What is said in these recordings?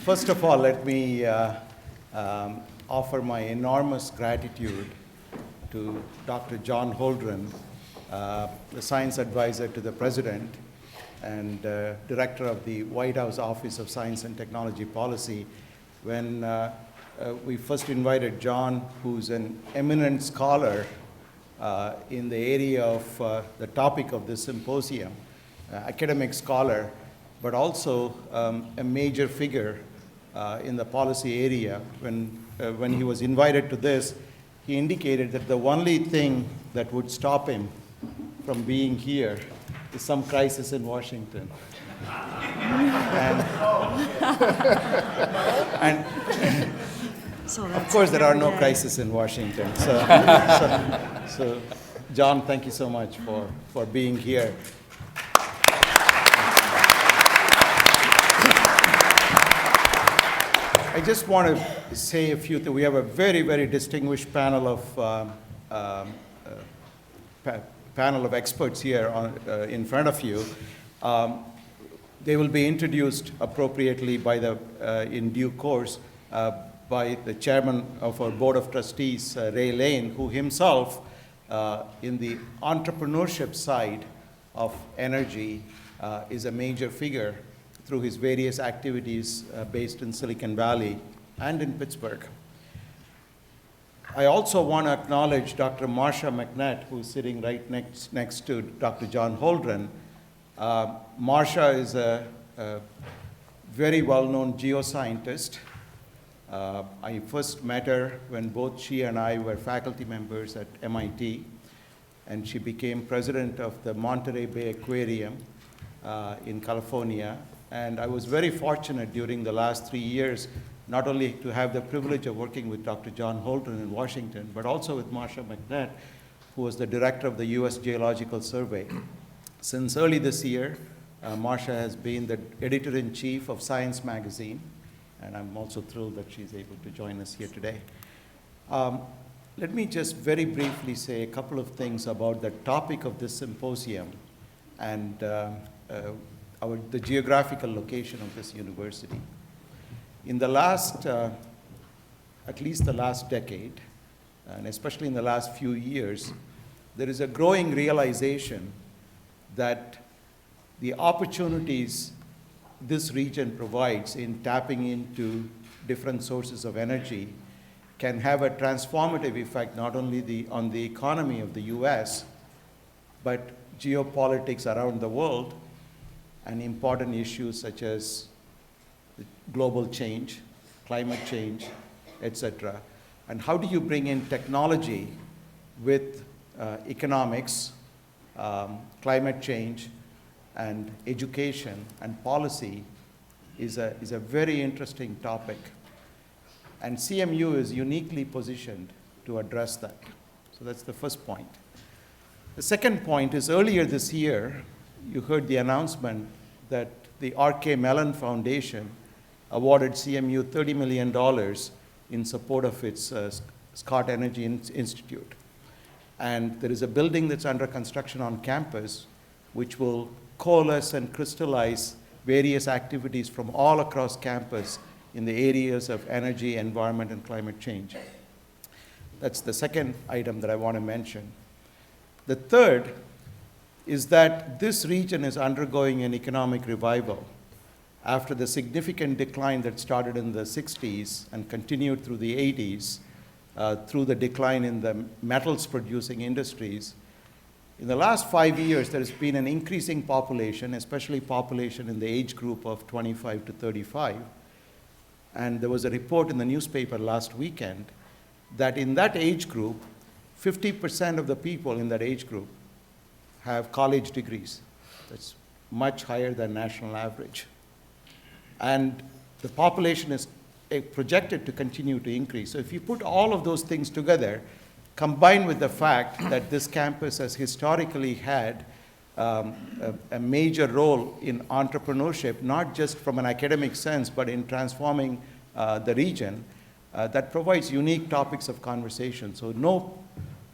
First of all, let me offer my enormous gratitude to Dr. John Holdren, the science advisor to the president and director of the White House Office of Science and Technology Policy. When we first invited John, who's an eminent scholar in the area of the topic of this symposium, academic scholar, but also a major figure in the policy area. When he was invited to this, he indicated that the only thing that would stop him from being here is some crisis in Washington. and So of course, there are no crises in Washington. So, John, thank you so much for being here. I just want to say a few things. We have a very, very distinguished panel of experts here in front of you. They will be introduced appropriately in due course by the chairman of our board of trustees, Ray Lane, who himself, in the entrepreneurship side of energy, is a major figure through his various activities based in Silicon Valley and in Pittsburgh. I also want to acknowledge Dr. Marsha McNett, who's sitting right next to Dr. John Holdren. Marsha is a very well-known geoscientist. I first met her when both she and I were faculty members at MIT, and she became president of the Monterey Bay Aquarium in California. And I was very fortunate during the last 3 years, not only to have the privilege of working with Dr. John Holdren in Washington, but also with Marsha McNett, who was the director of the US Geological Survey. Since early this year, Marsha has been the editor-in-chief of Science magazine, and I'm also thrilled that she's able to join us here today. Let me just very briefly say a couple of things about the topic of this symposium and the geographical location of this university. In the last, at least the last decade, and especially in the last few years, there is a growing realization that the opportunities this region provides in tapping into different sources of energy can have a transformative effect not only on the economy of the US, but geopolitics around the world and important issues such as global change, climate change, etc. And how do you bring in technology with economics, climate change, and education and policy is a very interesting topic. And CMU is uniquely positioned to address that. So that's the first point. The second point is earlier this year, you heard the announcement that the R.K. Mellon Foundation awarded CMU $30 million in support of its Scott Energy Institute. And there is a building that's under construction on campus which will coalesce and crystallize various activities from all across campus in the areas of energy, environment, and climate change. That's the second item that I want to mention. The third is that this region is undergoing an economic revival after the significant decline that started in the 60s and continued through the 80s, through the decline in the metals producing industries. In the last 5 years, there has been an increasing population, especially population in the age group of 25 to 35. And there was a report in the newspaper last weekend that in that age group, 50% of the people in that age group have college degrees. That's much higher than national average. And the population is projected to continue to increase. So if you put all of those things together, combined with the fact that this campus has historically had a major role in entrepreneurship, not just from an academic sense, but in transforming the region, that provides unique topics of conversation. So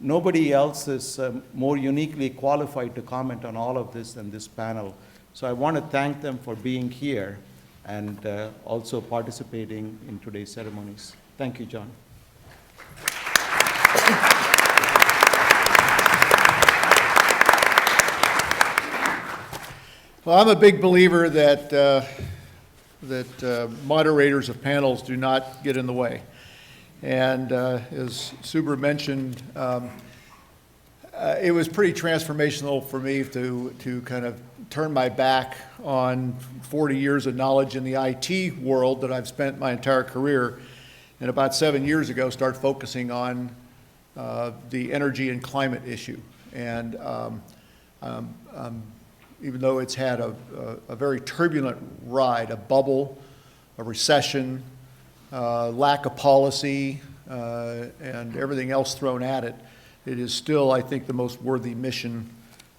nobody else is more uniquely qualified to comment on all of this than this panel. So I want to thank them for being here and also participating in today's ceremonies. Thank you, John. Well, I'm a big believer that moderators of panels do not get in the way. And as Subra mentioned, it was pretty transformational for me to kind of turn my back on 40 years of knowledge in the IT world that I've spent my entire career, and about 7 years ago start focusing on the energy and climate issue. And even though it's had a very turbulent ride, a bubble, a recession, lack of policy, and everything else thrown at it, it is still, I think, the most worthy mission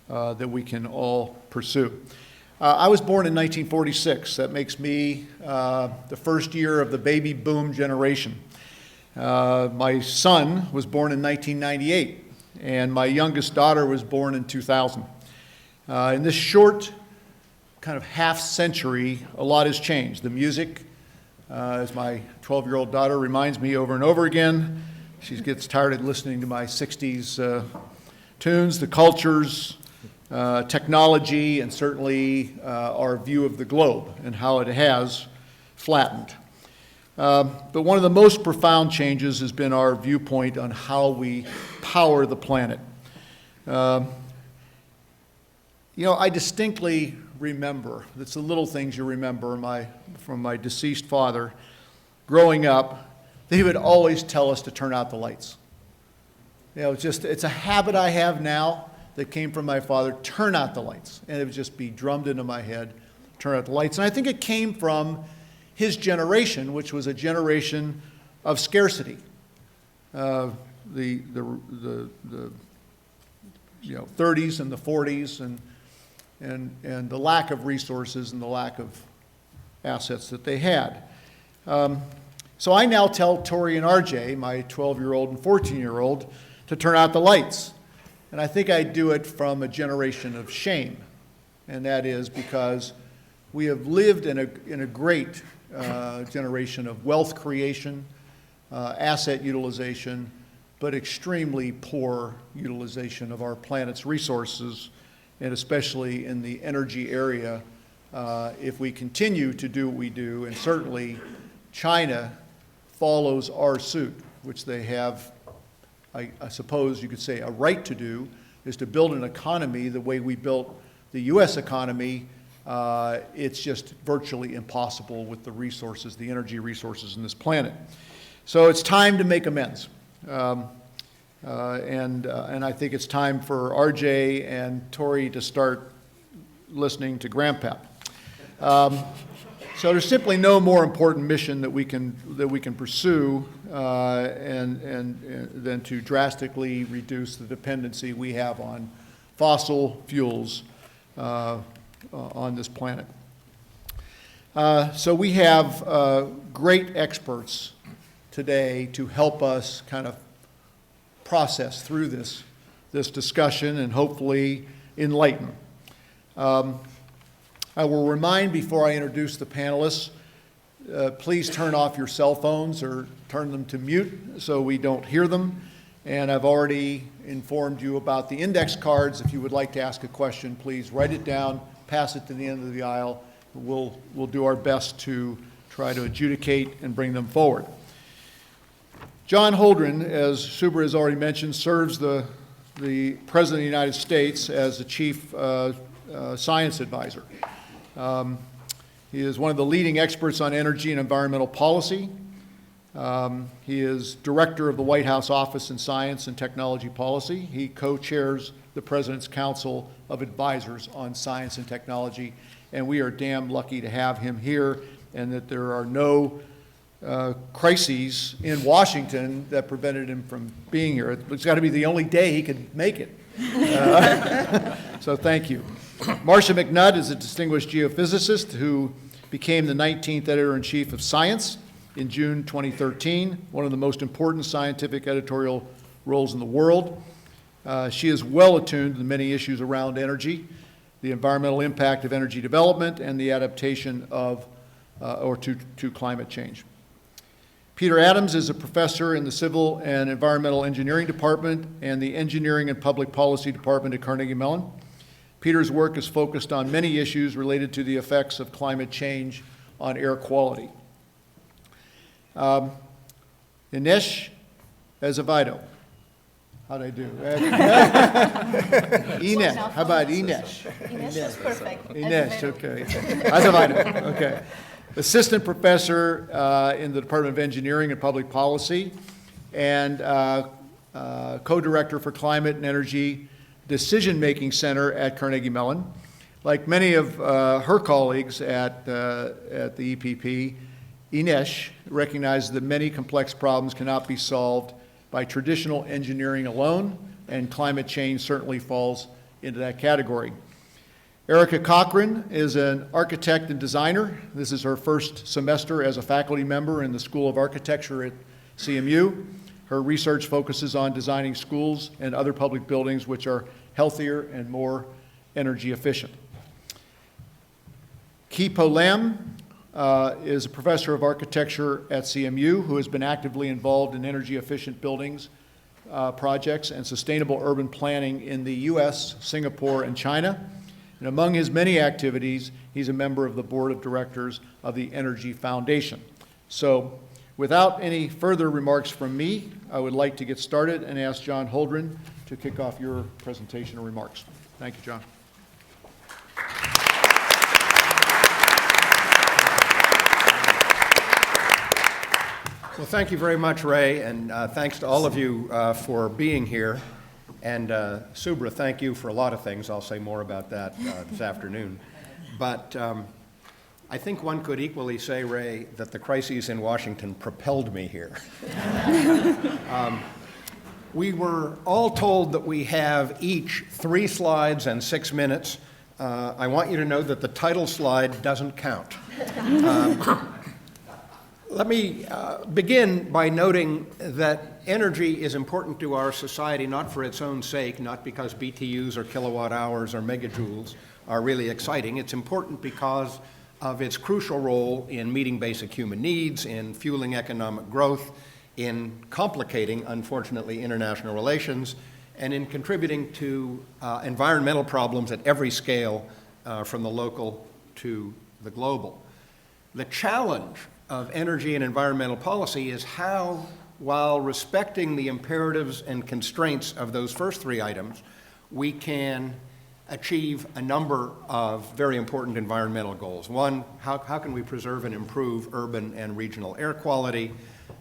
that we can all pursue. I was born in 1946. That makes me the first year of the baby boom generation. My son was born in 1998, and my youngest daughter was born in 2000. In this short kind of half century, a lot has changed. The music, as my 12-year-old daughter reminds me over and over again, she gets tired of listening to my 60s tunes, the cultures, technology, and certainly our view of the globe and how it has flattened. But one of the most profound changes has been our viewpoint on how we power the planet. You know, I distinctly remember, it's the little things you remember from my deceased father, growing up, that he would always tell us to turn out the lights. You know, it's a habit I have now that came from my father, turn out the lights. And it would just be drummed into my head, turn out the lights. And I think it came from his generation, which was a generation of scarcity. The 30s and the 40s and the lack of resources and the lack of assets that they had. So I now tell Tori and RJ, my 12-year-old and 14-year-old, to turn out the lights. And I think I do it from a generation of shame. And that is because we have lived in a great generation of wealth creation, asset utilization, but extremely poor utilization of our planet's resources, and especially in the energy area, if we continue to do what we do, and certainly China follows our suit, which they have, I suppose you could say, a right to do, is to build an economy the way we built the U.S. economy. It's just virtually impossible with the resources, the energy resources in this planet. So it's time to make amends. And I think it's time for RJ and Tori to start listening to Grandpa. So there's simply no more important mission that we can pursue than to drastically reduce the dependency we have on fossil fuels on this planet. So we have great experts today to help us kind of process through this discussion and hopefully enlighten. I will remind before I introduce the panelists, please turn off your cell phones or turn them to mute so we don't hear them. And I've already informed you about the index cards. If you would like to ask a question, please write it down, pass it to the end of the aisle. We'll do our best to try to adjudicate and bring them forward. John Holdren, as Subra has already mentioned, serves the President of the United States as the Chief Science Advisor. He is one of the leading experts on energy and environmental policy. He is Director of the White House Office in Science and Technology Policy. He co-chairs the President's Council of Advisors on Science and Technology, and we are damn lucky to have him here, and that there are no crises in Washington that prevented him from being here. It's got to be the only day he could make it. So thank you. Marcia McNutt is a distinguished geophysicist who became the 19th editor-in-chief of Science in June 2013, one of the most important scientific editorial roles in the world. She is well attuned to the many issues around energy, the environmental impact of energy development, and the adaptation of or to climate change. Peter Adams is a professor in the Civil and Environmental Engineering Department and the Engineering and Public Policy Department at Carnegie Mellon. Peter's work is focused on many issues related to the effects of climate change on air quality. Inês Azevedo. How'd I do? Inês. How about Inês? Inês was perfect. Inês, okay. Azevedo, okay. Assistant professor in the Department of Engineering and Public Policy and co-director for Climate and Energy Decision-Making Center at Carnegie Mellon. Like many of her colleagues at the EPP, Inês recognizes that many complex problems cannot be solved by traditional engineering alone, and climate change certainly falls into that category. Erica Cochran is an architect and designer. This is her first semester as a faculty member in the School of Architecture at CMU. Her research focuses on designing schools and other public buildings which are healthier and more energy efficient. Kipo Lam is a professor of architecture at CMU who has been actively involved in energy efficient buildings projects and sustainable urban planning in the US, Singapore, and China. And among his many activities, he's a member of the board of directors of the Energy Foundation. So without any further remarks from me, I would like to get started and ask John Holdren to kick off your presentation and remarks. Thank you, John. Well, thank you very much, Ray, and thanks to all of you for being here. And Subra, thank you for a lot of things. I'll say more about that this afternoon. But I think one could equally say, Ray, that the crises in Washington propelled me here. We were all told that we have each 3 slides and 6 minutes. I want you to know that the title slide doesn't count. Let me begin by noting that energy is important to our society, not for its own sake, not because BTUs or kilowatt hours or megajoules are really exciting. It's important because of its crucial role in meeting basic human needs, in fueling economic growth, in complicating, unfortunately, international relations, and in contributing to environmental problems at every scale, from the local to the global. The challenge of energy and environmental policy is how, while respecting the imperatives and constraints of those first 3 items, we can achieve a number of very important environmental goals. One, how can we preserve and improve urban and regional air quality?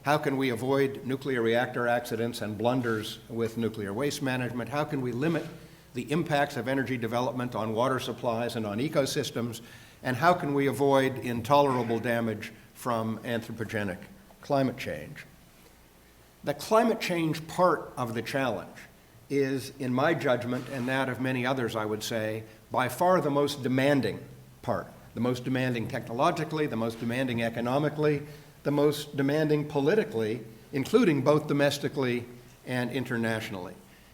How can we avoid nuclear reactor accidents and blunders with nuclear waste management? How can we limit the impacts of energy development on water supplies and on ecosystems? And how can we avoid intolerable damage from anthropogenic climate change? The climate change part of the challenge is, in my judgment, and that of many others, I would say, by far the most demanding part. The most demanding technologically, the most demanding economically, the most demanding politically, including both domestically and internationally.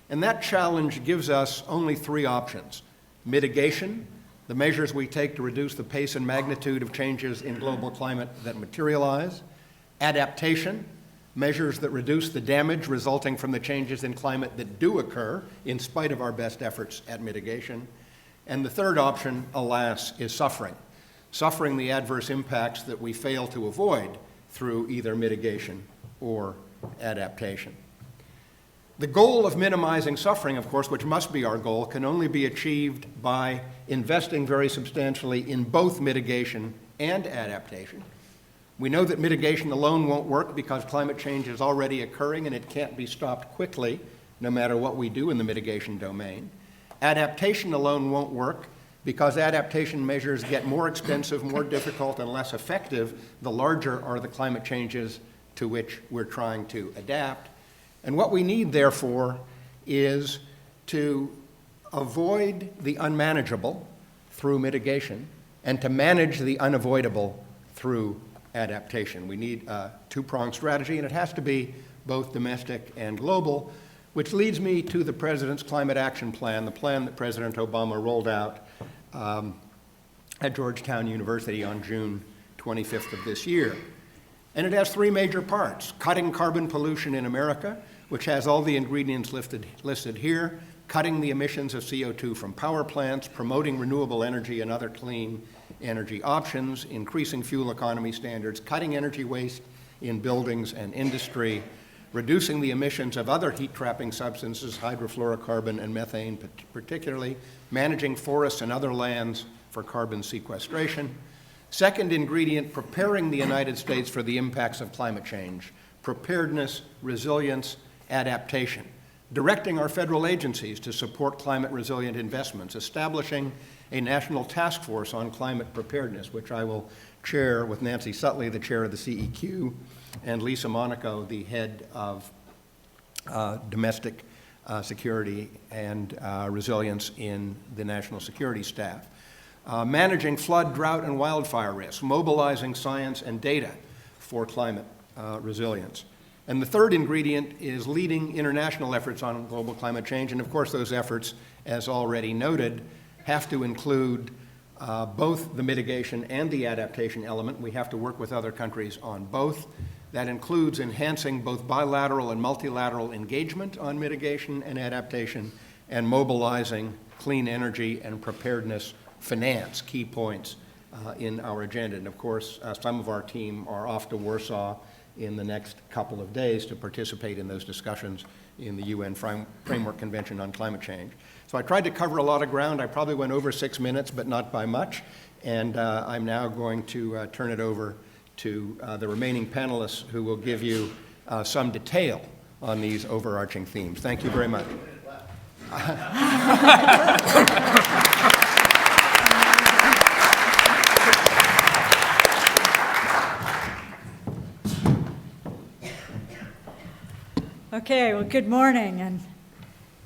And that challenge gives us only 3 options: mitigation, the measures we take to reduce the pace and magnitude of changes in global climate that materialize; adaptation, measures that reduce the damage resulting from the changes in climate that do occur in spite of our best efforts at mitigation; and the third option, alas, is suffering. Suffering the adverse impacts that we fail to avoid through either mitigation or adaptation. The goal of minimizing suffering, of course, which must be our goal, can only be achieved by investing very substantially in both mitigation and adaptation. We know that mitigation alone won't work because climate change is already occurring and it can't be stopped quickly, no matter what we do in the mitigation domain. Adaptation alone won't work because adaptation measures get more expensive, more difficult, and less effective the larger are the climate changes to which we're trying to adapt. And what we need, therefore, is to avoid the unmanageable through mitigation and to manage the unavoidable through adaptation. We need a 2-pronged strategy, and it has to be both domestic and global, which leads me to the President's Climate Action Plan, the plan that President Obama rolled out at Georgetown University on June 25th of this year. And it has three major parts: cutting carbon pollution in America, which has all the ingredients listed here, cutting the emissions of CO2 from power plants, promoting renewable energy and other clean energy options, increasing fuel economy standards, cutting energy waste in buildings and industry, reducing the emissions of other heat-trapping substances, hydrofluorocarbon and methane particularly, managing forests and other lands for carbon sequestration. Second ingredient, preparing the United States for the impacts of climate change, preparedness, resilience, adaptation, directing our federal agencies to support climate-resilient investments, establishing a national task force on climate preparedness, which I will chair with Nancy Sutley, the chair of the CEQ, and Lisa Monaco, the head of domestic security and resilience in the national security staff. Managing flood, drought, and wildfire risks, mobilizing science and data for climate resilience. And the third ingredient is leading international efforts on global climate change. And of course, those efforts, as already noted, have to include both the mitigation and the adaptation element. We have to work with other countries on both. That includes enhancing both bilateral and multilateral engagement on mitigation and adaptation, and mobilizing clean energy and preparedness finance, key points in our agenda. And of course, some of our team are off to Warsaw in the next couple of days to participate in those discussions in the UN Framework Convention on Climate Change. So I tried to cover a lot of ground. I probably went over 6 minutes, but not by much. And I'm now going to turn it over to the remaining panelists, who will give you some detail on these overarching themes. Thank you very much. Okay, well, good morning, and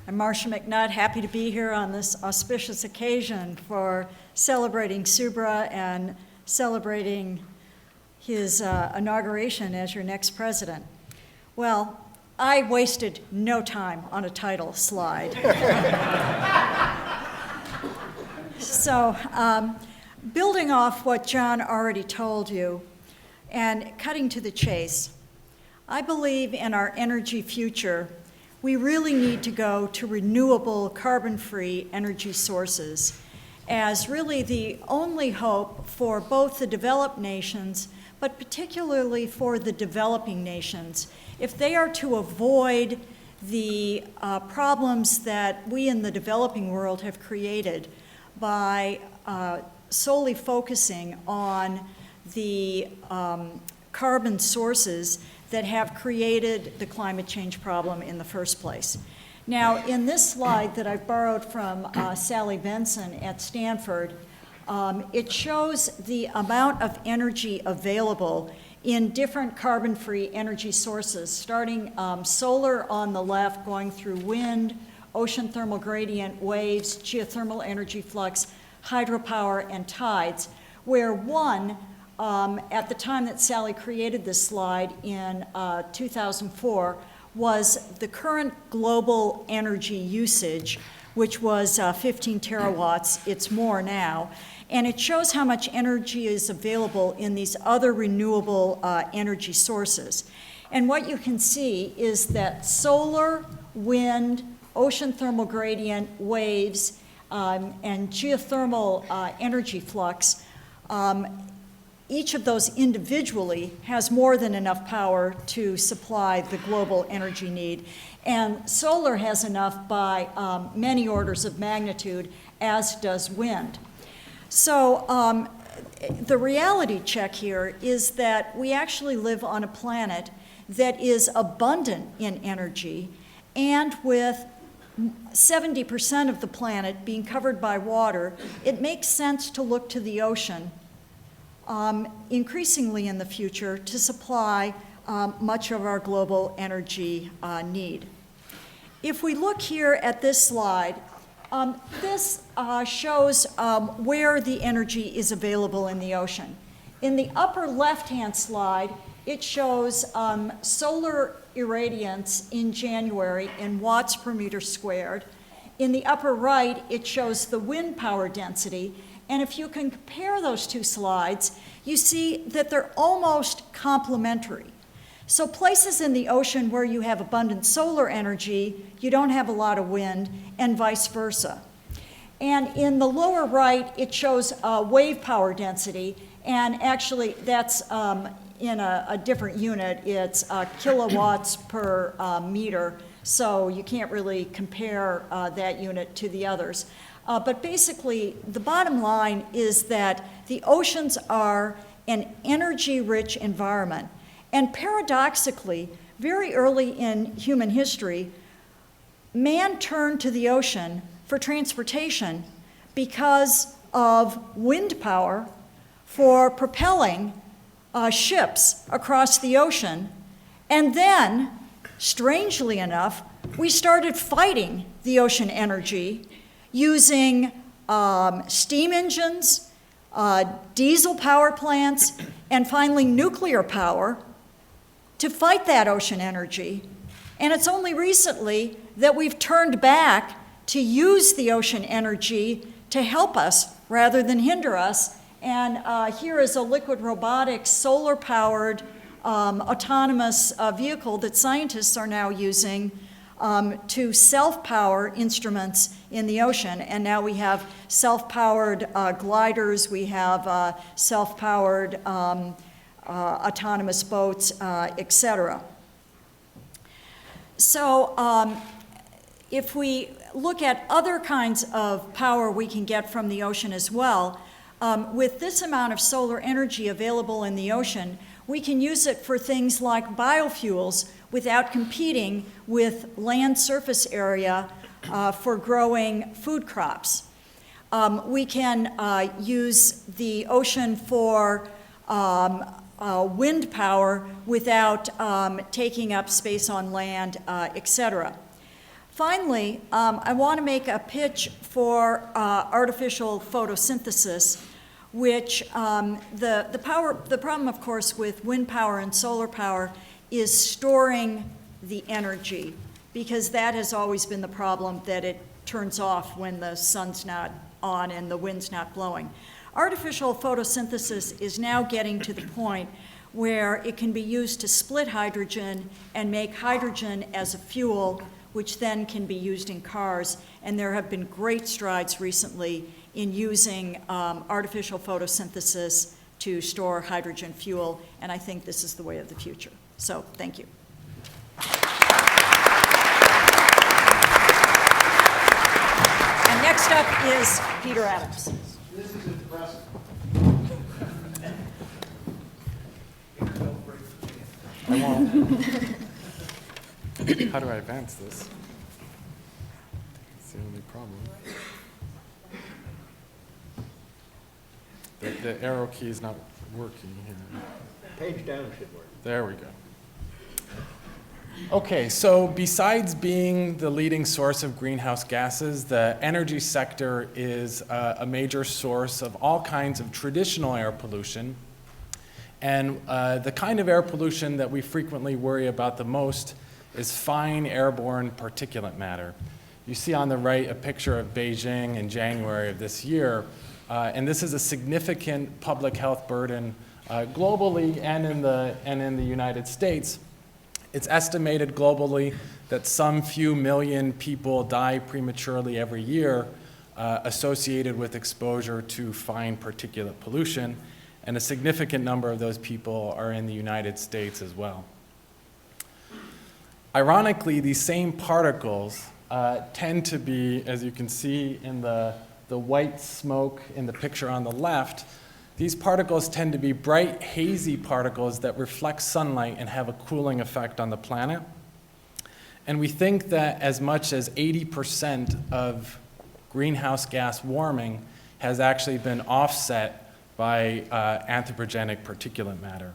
I'm Marcia McNutt, happy to be here on this auspicious occasion for celebrating Subra and celebrating his inauguration as your next president. Well, I wasted no time on a title slide. So, building off what John already told you and cutting to the chase, I believe in our energy future, we really need to go to renewable, carbon-free energy sources as really the only hope for both the developed nations, but particularly for the developing nations, if they are to avoid the problems that we in the developing world have created by solely focusing on the carbon sources that have created the climate change problem in the first place. Now, in this slide that I've borrowed from Sally Benson at Stanford, it shows the amount of energy available in different carbon-free energy sources, starting solar on the left, going through wind, ocean thermal gradient, waves, geothermal energy flux, hydropower, and tides, where one, at the time that Sally created this slide in 2004, was the current global energy usage, which was 15 terawatts. It's more now. And it shows how much energy is available in these other renewable energy sources. And what you can see is that solar, wind, ocean thermal gradient, waves, and geothermal energy flux, each of those individually has more than enough power to supply the global energy need. And solar has enough by many orders of magnitude, as does wind. So the reality check here is that we actually live on a planet that is abundant in energy, and with 70% of the planet being covered by water, it makes sense to look to the ocean increasingly in the future to supply much of our global energy need. If we look here at this slide, this shows where the energy is available in the ocean. In the upper left-hand slide, it shows solar irradiance in January in watts per meter squared. In the upper right, it shows the wind power density. And if you can compare those two slides, you see that they're almost complementary. So places in the ocean where you have abundant solar energy, you don't have a lot of wind, and vice versa. And in the lower right, it shows wave power density, and actually that's in a different unit. It's kilowatts per meter, so you can't really compare that unit to the others. But basically, the bottom line is that the oceans are an energy-rich environment. And paradoxically, very early in human history, man turned to the ocean for transportation because of wind power for propelling ships across the ocean. And then, strangely enough, we started fighting the ocean energy using steam engines, diesel power plants, and finally nuclear power to fight that ocean energy. And it's only recently that we've turned back to use the ocean energy to help us rather than hinder us. And here is a liquid robotics, solar-powered, autonomous vehicle that scientists are now using to self-power instruments in the ocean. And now we have self-powered gliders, we have self-powered autonomous boats, et cetera. So if we look at other kinds of power we can get from the ocean as well, with this amount of solar energy available in the ocean, we can use it for things like biofuels without competing with land surface area for growing food crops. We can use the ocean for wind power without taking up space on land, et cetera. Finally, I want to make a pitch for artificial photosynthesis, which the problem, of course, with wind power and solar power is storing the energy, because that has always been the problem, that it turns off when the sun's not on and the wind's not blowing. Artificial photosynthesis is now getting to the point where it can be used to split hydrogen and make hydrogen as a fuel, which then can be used in cars. And there have been great strides recently in using artificial photosynthesis to store hydrogen fuel, and I think this is the way of the future. So, thank you. And next up is Peter Adams. This is impressive. I won't. How do I advance this? That's the only problem. The arrow key is not working here. Page down should work. There we go. Okay, so besides being the leading source of greenhouse gases, the energy sector is a major source of all kinds of traditional air pollution. And the kind of air pollution that we frequently worry about the most is fine airborne particulate matter. You see on the right a picture of Beijing in January of this year, and this is a significant public health burden globally and in the United States. It's estimated globally that some few million people die prematurely every year associated with exposure to fine particulate pollution, and a significant number of those people are in the United States as well. Ironically, these same particles tend to be, as you can see in the white smoke in the picture on the left, these particles tend to be bright, hazy particles that reflect sunlight and have a cooling effect on the planet. And we think that as much as 80% of greenhouse gas warming has actually been offset by anthropogenic particulate matter.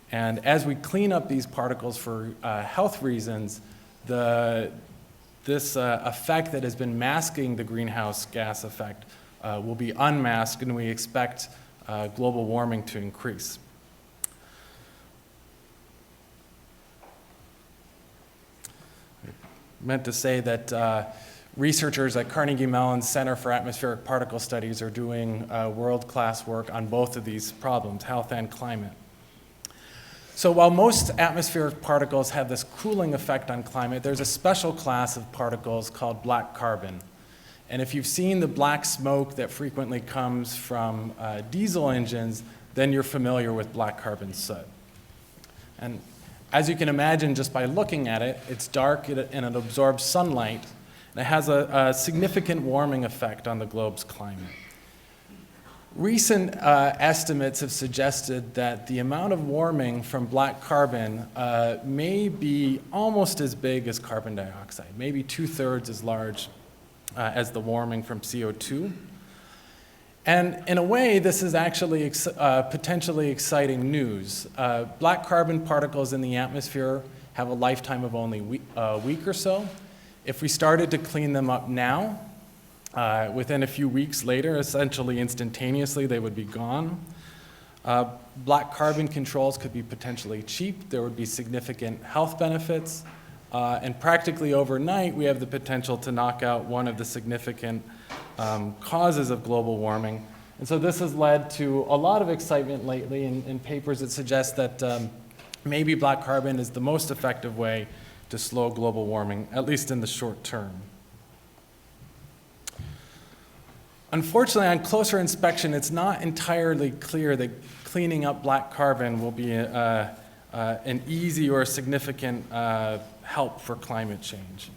And as we clean up these particles for health reasons, this effect that has been masking the greenhouse gas effect will be unmasked, and we expect global warming to increase. I meant to say that researchers at Carnegie Mellon Center for Atmospheric Particle Studies are doing world-class work on both of these problems, health and climate. So while most atmospheric particles have this cooling effect on climate, there's a special class of particles called black carbon. And if you've seen the black smoke that frequently comes from diesel engines, then you're familiar with black carbon soot. And as you can imagine, just by looking at it, it's dark and it absorbs sunlight. And it has a significant warming effect on the globe's climate. Recent estimates have suggested that the amount of warming from black carbon may be almost as big as carbon dioxide, maybe 2/3 as large as the warming from CO2. And in a way, this is actually potentially exciting news. Black carbon particles in the atmosphere have a lifetime of only a week or so. If we started to clean them up now, within a few weeks later, essentially instantaneously, they would be gone. Black carbon controls could be potentially cheap. There would be significant health benefits. And practically overnight, we have the potential to knock out one of the significant causes of global warming. And so this has led to a lot of excitement lately in papers that suggest that maybe black carbon is the most effective way to slow global warming, at least in the short term. Unfortunately, on closer inspection, it's not entirely clear that cleaning up black carbon will be an easy or significant help for climate change.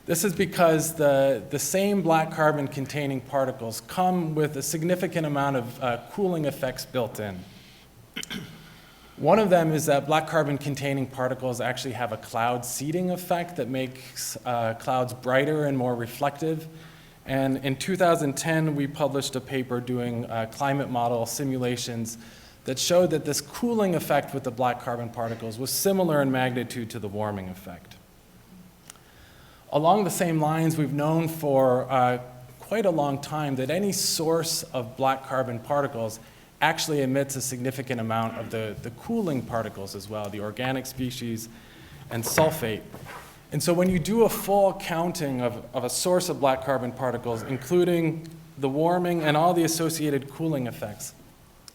This is because the same black carbon containing particles come with a significant amount of cooling effects built in. One of them is that black carbon containing particles actually have a cloud seeding effect that makes clouds brighter and more reflective. And in 2010, we published a paper doing climate model simulations that showed that this cooling effect with the black carbon particles was similar in magnitude to the warming effect. Along the same lines, we've known for quite a long time that any source of black carbon particles actually emits a significant amount of the cooling particles as well, the organic species and sulfate. And so when you do a full counting of a source of black carbon particles, including the warming and all the associated cooling effects,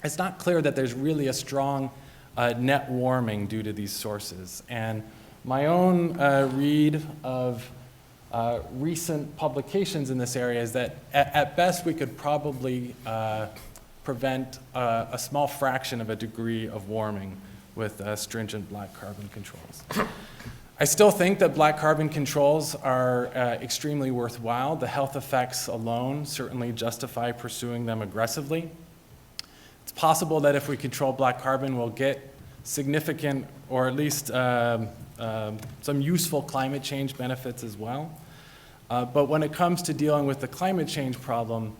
it's not clear that there's really a strong net warming due to these sources. And my own read of recent publications in this area is that at best we could probably prevent a small fraction of a degree of warming with stringent black carbon controls. I still think that black carbon controls are extremely worthwhile. The health effects alone certainly justify pursuing them aggressively. It's possible that if we control black carbon, we'll get significant, or at least some useful climate change benefits as well. But when it comes to dealing with the climate change problem,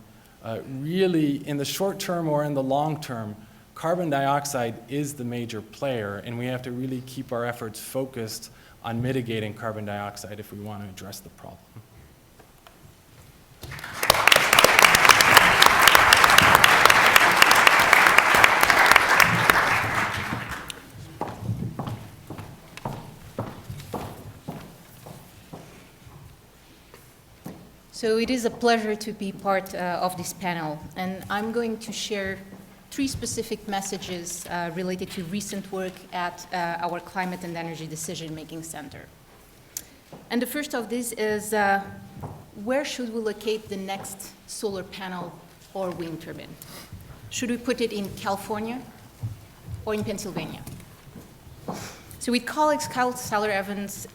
really in the short term or in the long term, carbon dioxide is the major player, and we have to really keep our efforts focused on mitigating carbon dioxide if we want to address the problem. So it is a pleasure to be part of this panel, and I'm going to share 3 specific messages related to recent work at our Climate and Energy Decision-Making Center. And the first of these is, where should we locate the next solar panel or wind turbine? Should we put it in California or in Pennsylvania? So with colleagues Kyle Saller-Evans,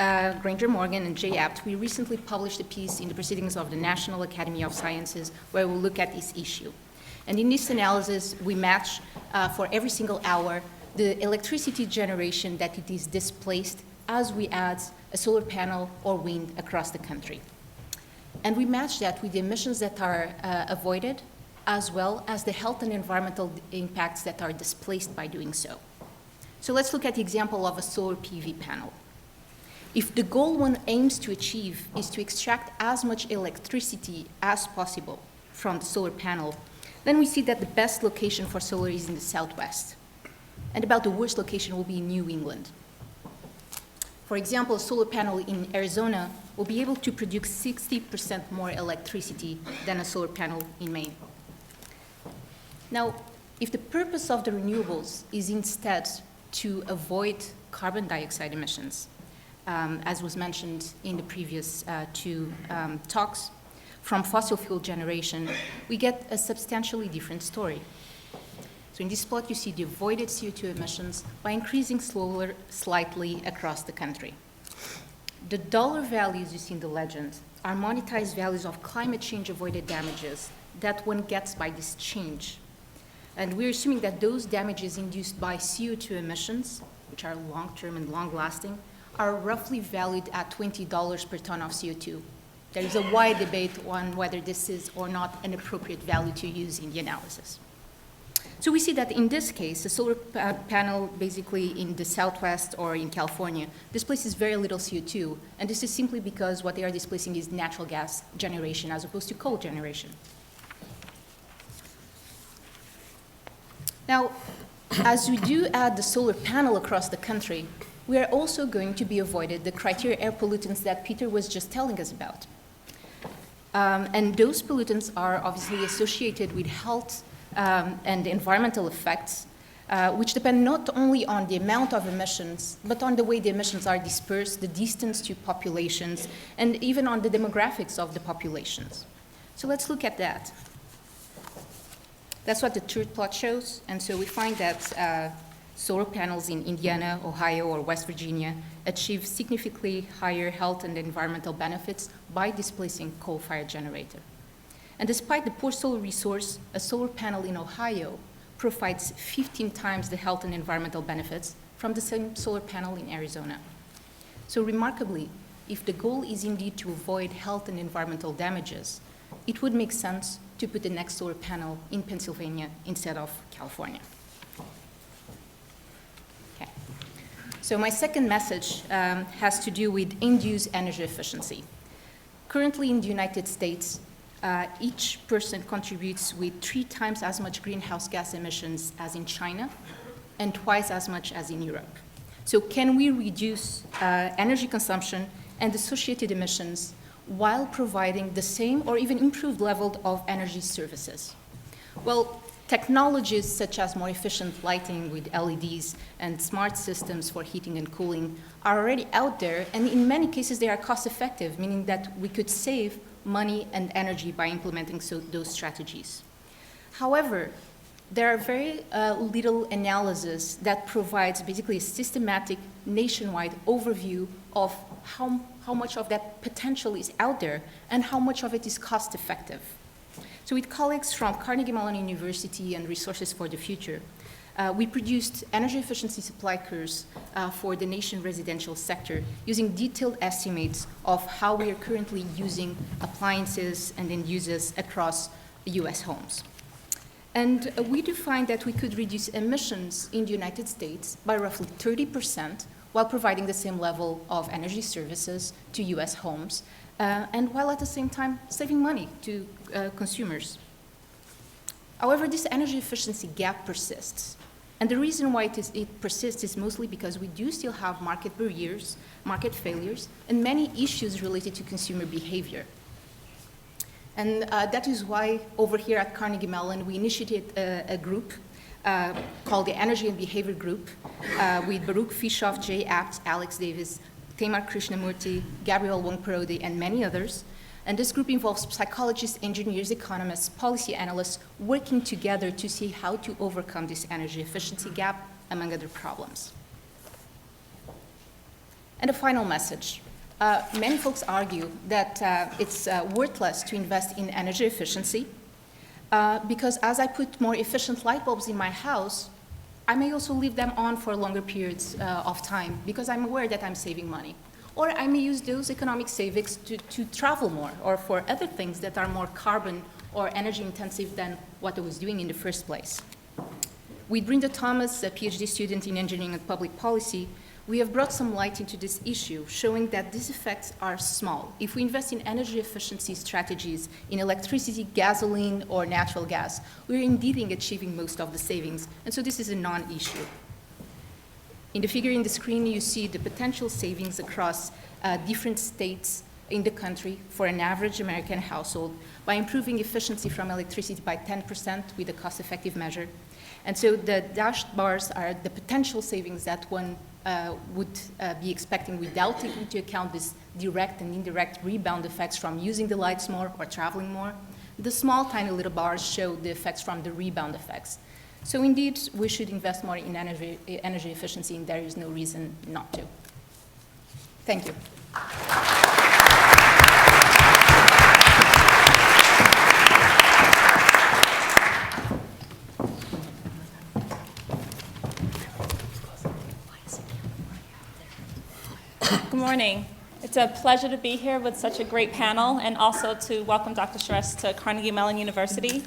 Granger Morgan, and Jay Abt, we recently published a piece in the Proceedings of the National Academy of Sciences where we'll look at this issue. And in this analysis, we match for every single hour the electricity generation that it is displaced as we add a solar panel or wind across the country. And we match that with the emissions that are avoided, as well as the health and environmental impacts that are displaced by doing so. So let's look at the example of a solar PV panel. If the goal one aims to achieve is to extract as much electricity as possible from the solar panel, then we see that the best location for solar is in the Southwest. And about the worst location will be in New England. For example, a solar panel in Arizona will be able to produce 60% more electricity than a solar panel in Maine. Now, if the purpose of the renewables is instead to avoid carbon dioxide emissions, as was mentioned in the previous two talks, from fossil fuel generation, we get a substantially different story. So in this plot, you see the avoided CO2 emissions by increasing slightly across the country. The dollar values you see in the legend are monetized values of climate change avoided damages that one gets by this change. And we're assuming that those damages induced by CO2 emissions, which are long-term and long-lasting, are roughly valued at $20 per ton of CO2. There is a wide debate on whether this is or not an appropriate value to use in the analysis. So we see that in this case, a solar panel basically in the Southwest or in California displaces very little CO2, and this is simply because what they are displacing is natural gas generation as opposed to coal generation. Now, as we do add the solar panel across the country, we are also going to be avoided the criteria air pollutants that Peter was just telling us about. And those pollutants are obviously associated with health and environmental effects, which depend not only on the amount of emissions, but on the way the emissions are dispersed, the distance to populations, and even on the demographics of the populations. So let's look at that. That's what the third plot shows. And so we find that solar panels in Indiana, Ohio, or West Virginia achieve significantly higher health and environmental benefits by displacing coal-fired generator. And despite the poor solar resource, a solar panel in Ohio provides 15 times the health and environmental benefits from the same solar panel in Arizona. So remarkably, if the goal is indeed to avoid health and environmental damages, it would make sense to put the next solar panel in Pennsylvania instead of California. Okay. So my second message has to do with end-use energy efficiency. Currently in the United States, each person contributes with 3 times as much greenhouse gas emissions as in China and twice as much as in Europe. So can we reduce energy consumption and associated emissions while providing the same or even improved level of energy services? Well, technologies such as more efficient lighting with LEDs and smart systems for heating and cooling are already out there, and in many cases they are cost effective, meaning that we could save money and energy by implementing those strategies. However, there are very little analysis that provides basically a systematic nationwide overview of how much of that potential is out there and how much of it is cost effective. So with colleagues from Carnegie Mellon University and Resources for the Future, we produced energy efficiency supply curves for the nation residential sector using detailed estimates of how we are currently using appliances and end users across US homes. And we do find that we could reduce emissions in the United States by roughly 30% while providing the same level of energy services to US homes, and while at the same time saving money to consumers. However, this energy efficiency gap persists. And the reason why it persists is mostly because we do still have market barriers, market failures, and many issues related to consumer behavior. And that is why over here at Carnegie Mellon, we initiated a group called the Energy and Behavior Group with Baruch Fishoff, Jay Apt, Alex Davis, Tamar Krishnamurti, Gabriel Wong-Parodi, and many others. And this group involves psychologists, engineers, economists, policy analysts working together to see how to overcome this energy efficiency gap, among other problems. And a final message. Many folks argue that it's worthless to invest in energy efficiency because as I put more efficient light bulbs in my house, I may also leave them on for longer periods of time because I'm aware that I'm saving money. Or I may use those economic savings to travel more or for other things that are more carbon or energy intensive than what I was doing in the first place. With Brenda Thomas, a PhD student in engineering and public policy, we have brought some light into this issue, showing that these effects are small. If we invest in energy efficiency strategies in electricity, gasoline, or natural gas, we're indeed achieving most of the savings, and so this is a non-issue. In the figure in the screen, you see the potential savings across different states in the country for an average American household by improving efficiency from electricity by 10% with a cost-effective measure. And so the dashed bars are the potential savings that one would be expecting without taking into account this direct and indirect rebound effects from using the lights more or traveling more. The small, tiny little bars show the effects from the rebound effects. So indeed, we should invest more in energy efficiency, and there is no reason not to. Thank you. Good morning. It's a pleasure to be here with such a great panel, and also to welcome Dr. Suresh to Carnegie Mellon University.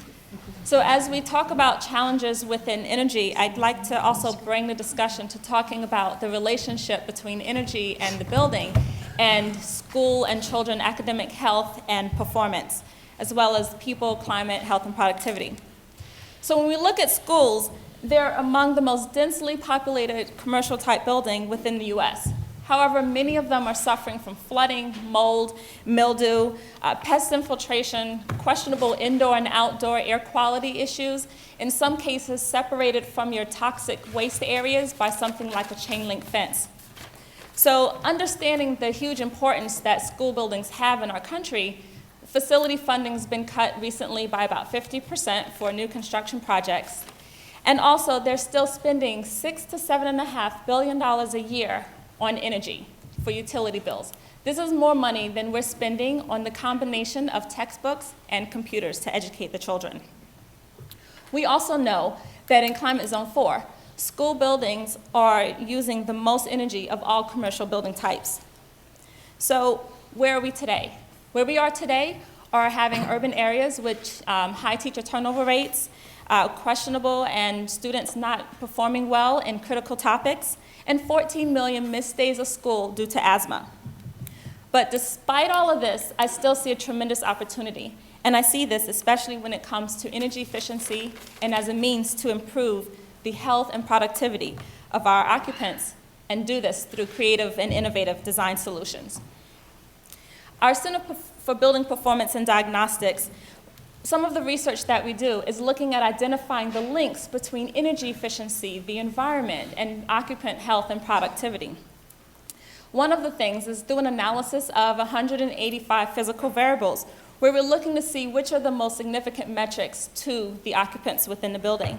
So as we talk about challenges within energy, I'd like to also bring the discussion to talking about the relationship between energy and the building, and school and children academic health and performance, as well as people, climate, health, and productivity. So when we look at schools, they're among the most densely populated commercial type building within the US. However, many of them are suffering from flooding, mold, mildew, pest infiltration, questionable indoor and outdoor air quality issues, in some cases separated from your toxic waste areas by something like a chain link fence. So understanding the huge importance that school buildings have in our country, facility funding has been cut recently by about 50% for new construction projects. And also, they're still spending $6 to $7.5 billion a year on energy for utility bills. This is more money than we're spending on the combination of textbooks and computers to educate the children. We also know that in Climate Zone 4, school buildings are using the most energy of all commercial building types. So where are we today? Where we are today are having urban areas with high teacher turnover rates, questionable and students not performing well in critical topics, and 14 million missed days of school due to asthma. But despite all of this, I still see a tremendous opportunity. And I see this especially when it comes to energy efficiency and as a means to improve the health and productivity of our occupants, and do this through creative and innovative design solutions. Our Center for Building Performance and Diagnostics, some of the research that we do is looking at identifying the links between energy efficiency, the environment, and occupant health and productivity. One of the things is through an analysis of 185 physical variables, where we're looking to see which are the most significant metrics to the occupants within the building.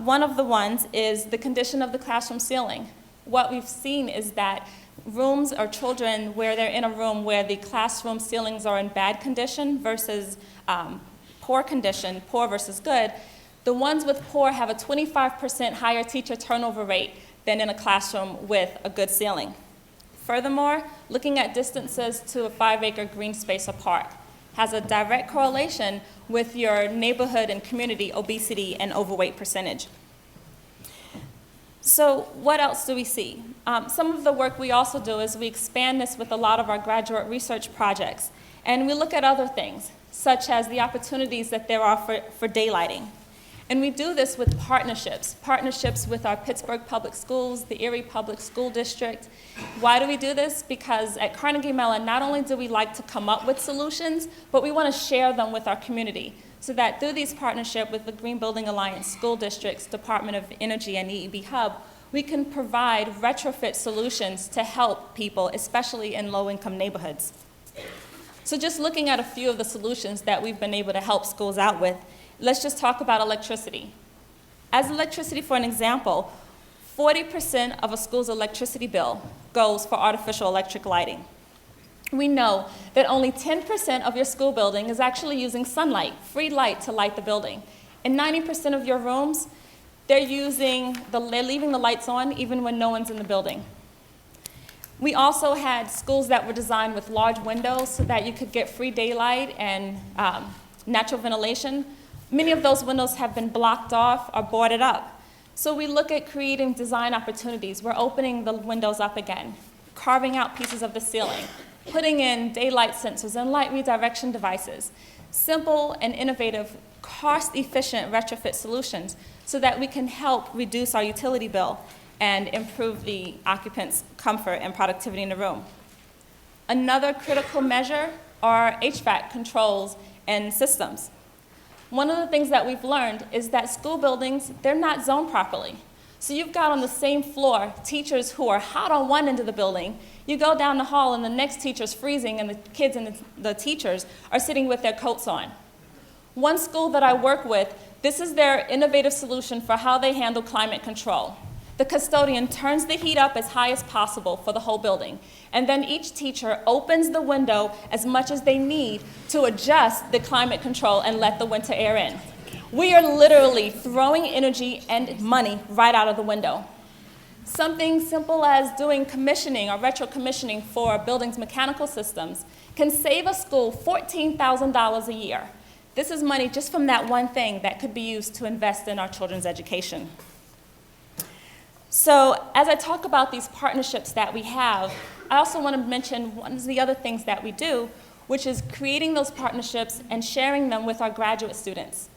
One of the ones is the condition of the classroom ceiling. What we've seen is that rooms or children where they're in a room where the classroom ceilings are in bad condition versus poor condition, poor versus good, the ones with poor have a 25% higher teacher turnover rate than in a classroom with a good ceiling. Furthermore, looking at distances to a 5-acre green space apart has a direct correlation with your neighborhood and community obesity and overweight percentage. So what else do we see? Some of the work we also do is we expand this with a lot of our graduate research projects, and we look at other things, such as the opportunities that there are for daylighting. And we do this with partnerships with our Pittsburgh Public Schools, the Erie Public School District. Why do we do this? Because at Carnegie Mellon, not only do we like to come up with solutions, but we want to share them with our community, so that through these partnerships with the Green Building Alliance, school districts, Department of Energy, and EEB Hub, we can provide retrofit solutions to help people, especially in low-income neighborhoods. So just looking at a few of the solutions that we've been able to help schools out with, let's just talk about electricity. As electricity, for an example, 40% of a school's electricity bill goes for artificial electric lighting. We know that only 10% of your school building is actually using sunlight, free light, to light the building. In 90% of your rooms, they're leaving the lights on even when no one's in the building. We also had schools that were designed with large windows so that you could get free daylight and natural ventilation. Many of those windows have been blocked off or boarded up. So we look at creating design opportunities. We're opening the windows up again, carving out pieces of the ceiling, putting in daylight sensors and light redirection devices, simple and innovative, cost-efficient retrofit solutions so that we can help reduce our utility bill and improve the occupants' comfort and productivity in the room. Another critical measure are HVAC controls and systems. One of the things that we've learned is that school buildings, they're not zoned properly. So you've got on the same floor teachers who are hot on one end of the building. You go down the hall and the next teacher's freezing and the kids and the teachers are sitting with their coats on. One school that I work with, this is their innovative solution for how they handle climate control. The custodian turns the heat up as high as possible for the whole building, and then each teacher opens the window as much as they need to adjust the climate control and let the winter air in. We are literally throwing energy and money right out of the window. Something simple as doing commissioning or retro commissioning for a building's mechanical systems can save a school $14,000 a year. This is money just from that one thing that could be used to invest in our children's education. So as I talk about these partnerships that we have, I also want to mention one of the other things that we do, which is creating those partnerships and sharing them with our graduate students.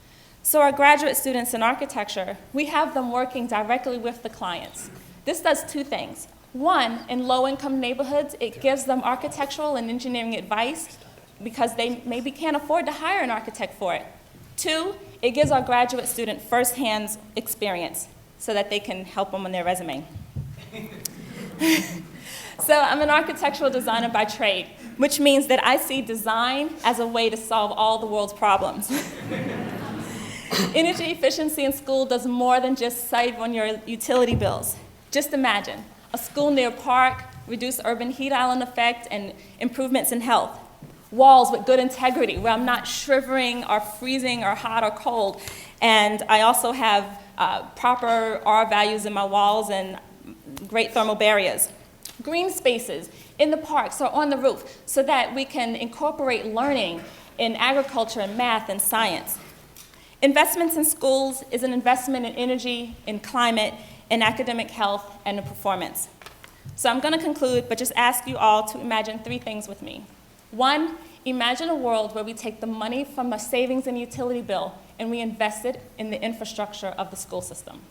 So our graduate students in architecture, we have them working directly with the clients. This does two things. One, in low-income neighborhoods, it gives them architectural and engineering advice because they maybe can't afford to hire an architect for it. Two, it gives our graduate student first-hand experience so that they can help them on their resume. So I'm an architectural designer by trade, which means that I see design as a way to solve all the world's problems. Energy efficiency in school does more than just save on your utility bills. Just imagine a school near a park, reduce urban heat island effect, and improvements in health. Walls with good integrity, where I'm not shivering or freezing or hot or cold. And I also have proper R values in my walls and great thermal barriers. Green spaces in the parks or on the roof so that we can incorporate learning in agriculture and math and science. Investments in schools is an investment in energy, in climate, in academic health, and in performance. So I'm going to conclude, but just ask you all to imagine three things with me. One, imagine a world where we take the money from a savings and utility bill and we invest it in the infrastructure of the school system.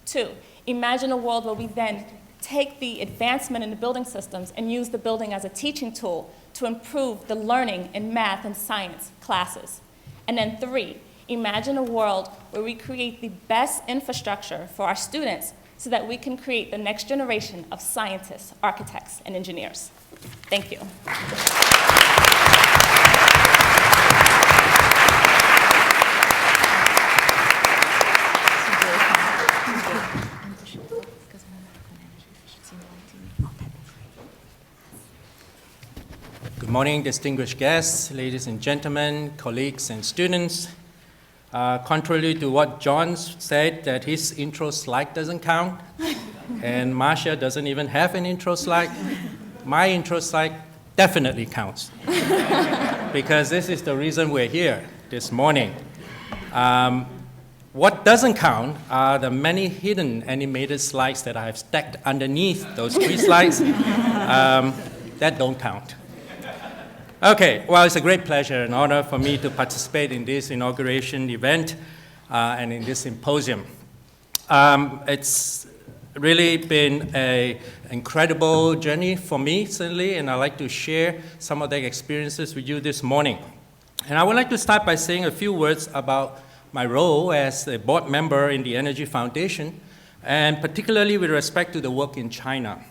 Two, imagine a world where we then take the advancement in the building systems and use the building as a teaching tool to improve the learning in math and science classes. And then three, imagine a world where we create the best infrastructure for our students so that we can create the next generation of scientists, architects, and engineers. Thank you. Good morning, distinguished guests, ladies and gentlemen, colleagues and students. Contrary to what John said, that his intro slide doesn't count, and Marcia doesn't even have an intro slide, my intro slide definitely counts, because this is the reason we're here this morning. What doesn't count are the many hidden animated slides that I have stacked underneath those three slides. That don't count. Okay, well, it's a great pleasure and honor for me to participate in this inauguration event and in this symposium. It's really been an incredible journey for me, certainly, and I'd like to share some of the experiences with you this morning. And I would like to start by saying a few words about my role as a board member in the Energy Foundation, and particularly with respect to the work in China.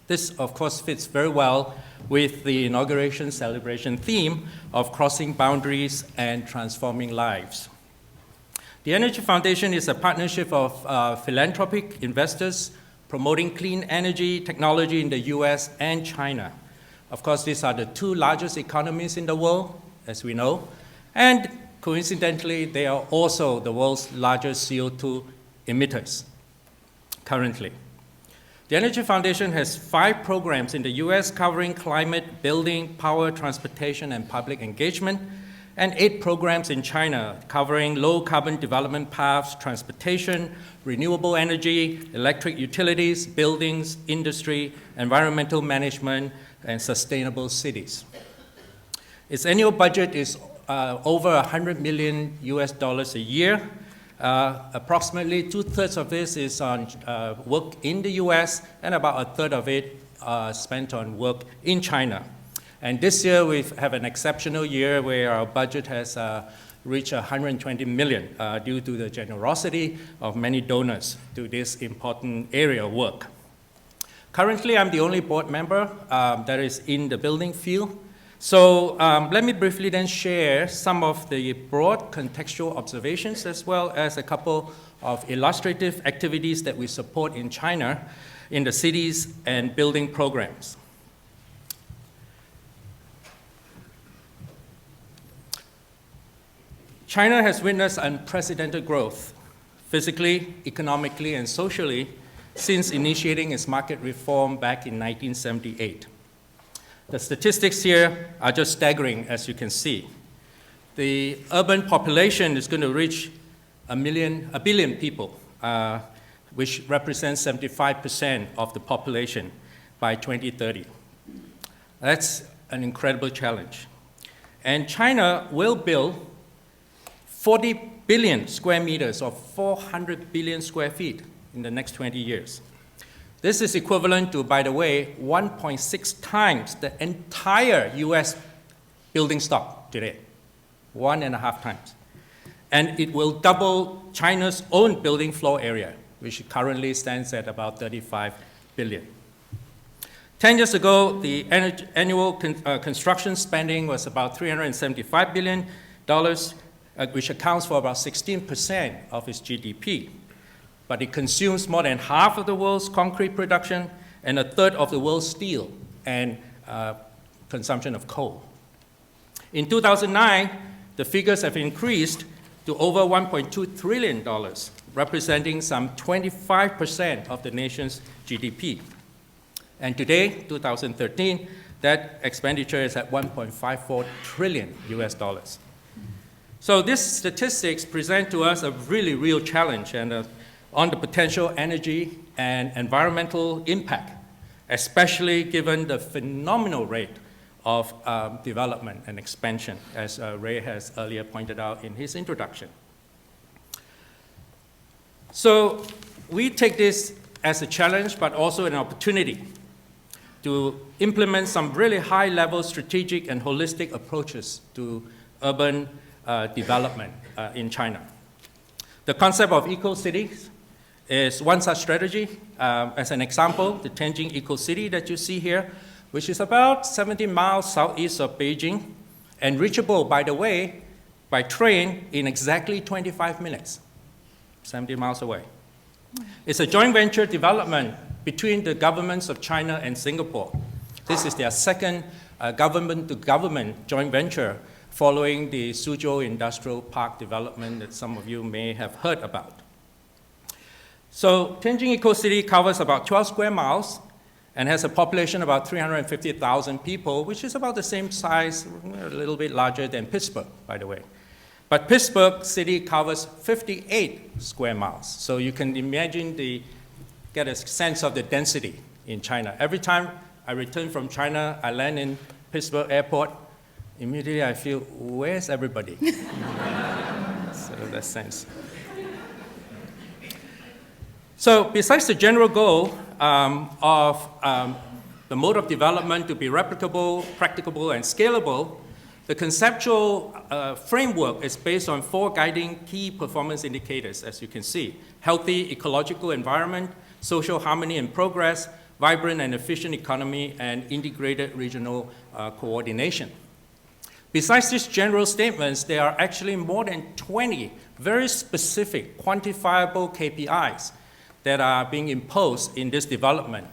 This, of course, fits very well with the inauguration celebration theme of crossing boundaries and transforming lives. The Energy Foundation is a partnership of philanthropic investors promoting clean energy technology in the US and China. Of course, these are the two largest economies in the world, as we know, and coincidentally, they are also the world's largest CO2 emitters currently. The Energy Foundation has 5 programs in the US covering climate, building, power, transportation, and public engagement, and 8 programs in China covering low carbon development paths, transportation, renewable energy, electric utilities, buildings, industry, environmental management, and sustainable cities. Its annual budget is over $100 million a year. Approximately 2/3 of this is on work in the US, and about 1/3 of it spent on work in China. And this year we have an exceptional year where our budget has reached 120 million due to the generosity of many donors to this important area of work. Currently, I'm the only board member that is in the building field. So let me briefly then share some of the broad contextual observations as well as a couple of illustrative activities that we support in China in the cities and building programs. China has witnessed unprecedented growth, physically, economically, and socially, since initiating its market reform back in 1978. The statistics here are just staggering, as you can see. The urban population is going to reach a billion people, which represents 75% of the population by 2030. That's an incredible challenge. And China will build 40 billion square meters or 400 billion square feet in the next 20 years. This is equivalent to, by the way, 1.6 times the entire US building stock today, 1.5 times. And it will double China's own building floor area, which currently stands at about 35 billion. 10 years ago, the annual construction spending was about $375 billion, which accounts for about 16% of its GDP. But it consumes more than half of the world's concrete production and a third of the world's steel and consumption of coal. In 2009, the figures have increased to over $1.2 trillion, representing some 25% of the nation's GDP. And today, 2013, that expenditure is at $1.54 trillion US dollars. So these statistics present to us a really real challenge on the potential energy and environmental impact, especially given the phenomenal rate of development and expansion, as Ray has earlier pointed out in his introduction. So we take this as a challenge, but also an opportunity to implement some really high-level strategic and holistic approaches to urban development in China. The concept of eco-cities is one such strategy. As an example, the Tianjin Eco-City that you see here, which is about 70 miles southeast of Beijing, and reachable, by the way, by train in exactly 25 minutes, 70 miles away. It's a joint venture development between the governments of China and Singapore. This is their second government-to-government joint venture following the Suzhou Industrial Park development that some of you may have heard about. So Tianjin Eco-City covers about 12 square miles and has a population of about 350,000 people, which is about the same size, a little bit larger than Pittsburgh, by the way. But Pittsburgh City covers 58 square miles. So you can imagine get a sense of the density in China. Every time I return from China, I land in Pittsburgh Airport, immediately I feel, where's everybody? So that sense. So besides the general goal of the mode of development to be replicable, practicable, and scalable, the conceptual framework is based on 4 guiding key performance indicators, as you can see: healthy ecological environment, social harmony and progress, vibrant and efficient economy, and integrated regional coordination. Besides these general statements, there are actually more than 20 very specific, quantifiable KPIs that are being imposed in this development.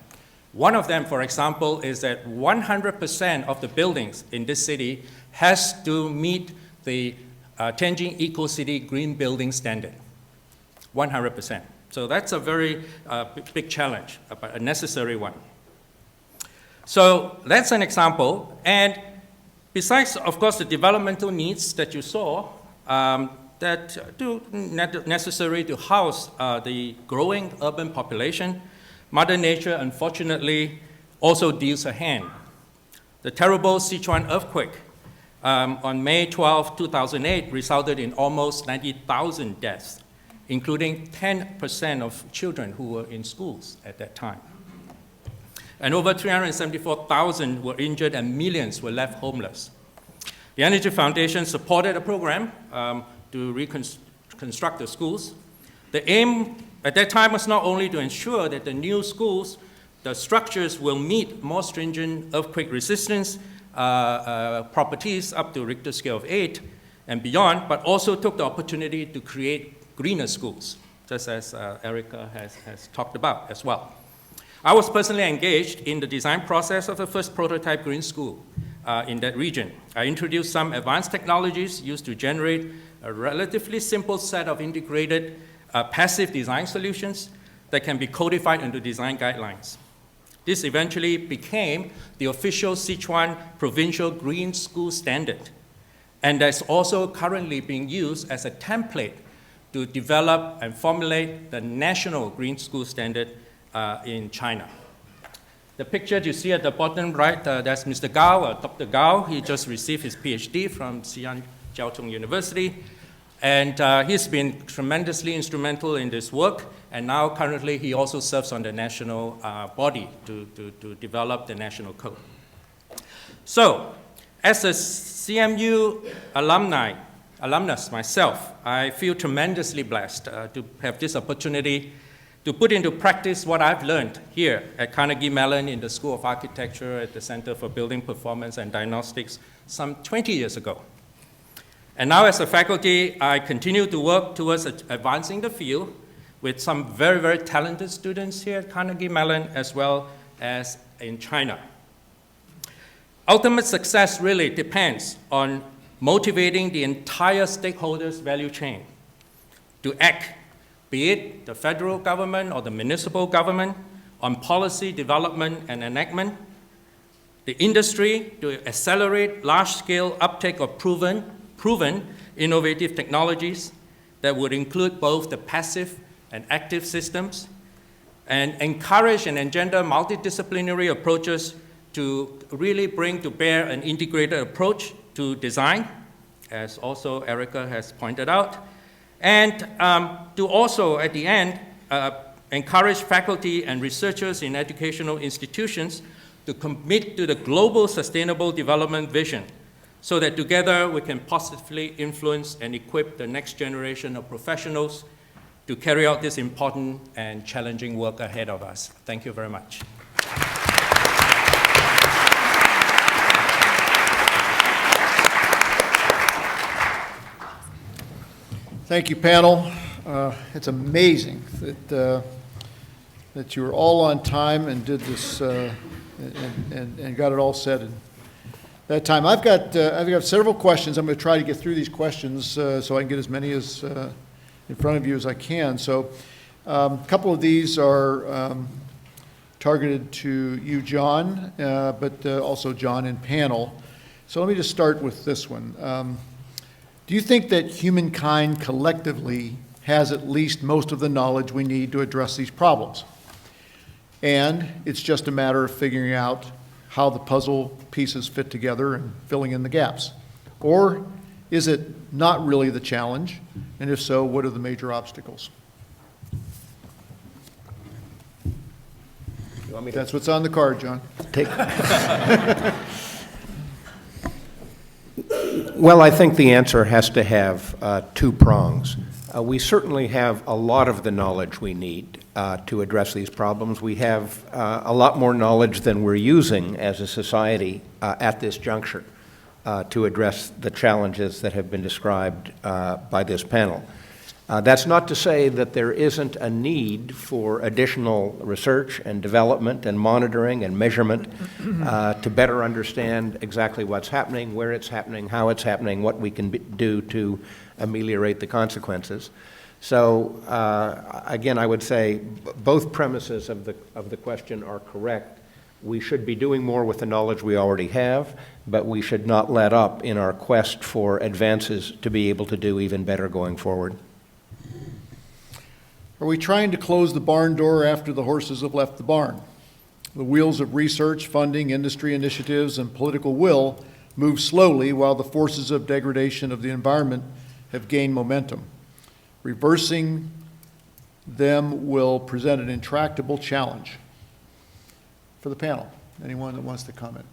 One of them, for example, is that 100% of the buildings in this city has to meet the Tianjin Eco-City Green Building Standard. 100%. So that's a very big challenge, but a necessary one. So that's an example. And besides, of course, the developmental needs that you saw, that do necessary to house the growing urban population, Mother Nature, unfortunately, also deals a hand. The terrible Sichuan earthquake on May 12, 2008, resulted in almost 90,000 deaths, including 10% of children who were in schools at that time. and over 374,000 were injured and millions were left homeless. The Energy Foundation supported a program to reconstruct the schools. The aim at that time was not only to ensure that the new schools, the structures will meet more stringent earthquake resistance properties up to Richter scale of 8 and beyond, but also took the opportunity to create greener schools, just as Erica has talked about as well. I was personally engaged in the design process of the first prototype green school in that region. I introduced some advanced technologies used to generate a relatively simple set of integrated passive design solutions that can be codified into design guidelines. This eventually became the official Sichuan Provincial Green School Standard, and that's also currently being used as a template to develop and formulate the national green school standard in China. The picture you see at the bottom right, that's Mr. Gao, Dr. Gao. He just received his PhD from Xi'an Jiaotong University. And he's been tremendously instrumental in this work. And now currently he also serves on the national body to develop the national code. So as a CMU alumnus myself, I feel tremendously blessed to have this opportunity to put into practice what I've learned here at Carnegie Mellon in the School of Architecture at the Center for Building Performance and Diagnostics some 20 years ago. And now as a faculty, I continue to work towards advancing the field with some very, very talented students here at Carnegie Mellon as well as in China. Ultimate success really depends on motivating the entire stakeholders' value chain to act, be it the federal government or the municipal government, on policy development and enactment, the industry to accelerate large-scale uptake of proven innovative technologies that would include both the passive and active systems, and encourage and engender multidisciplinary approaches to really bring to bear an integrated approach to design, as also Erica has pointed out, and to also, at the end, encourage faculty and researchers in educational institutions to commit to the global sustainable development vision so that together we can positively influence and equip the next generation of professionals to carry out this important and challenging work ahead of us. Thank you very much. Thank you, panel. It's amazing that you were all on time and did this and got it all said in that time. I've got several questions. I'm going to try to get through these questions so I can get as many as in front of you as I can. So a couple of these are targeted to you, John, but also John and panel. So let me just start with this one. Do you think that humankind collectively has at least most of the knowledge we need to address these problems? And it's just a matter of figuring out how the puzzle pieces fit together and filling in the gaps? Or is it not really the challenge? And if so, what are the major obstacles? That's what's on the card, John. Well, I think the answer has to have two prongs. We certainly have a lot of the knowledge we need to address these problems. We have a lot more knowledge than we're using as a society at this juncture to address the challenges that have been described by this panel. That's not to say that there isn't a need for additional research and development and monitoring and measurement to better understand exactly what's happening, where it's happening, how it's happening, what we can do to ameliorate the consequences. So again, I would say both premises of the question are correct. We should be doing more with the knowledge we already have, but we should not let up in our quest for advances to be able to do even better going forward. Are we trying to close the barn door after the horses have left the barn? The wheels of research, funding, industry initiatives, and political will move slowly while the forces of degradation of the environment have gained momentum. Reversing them will present an intractable challenge. for the panel? Anyone that wants to comment?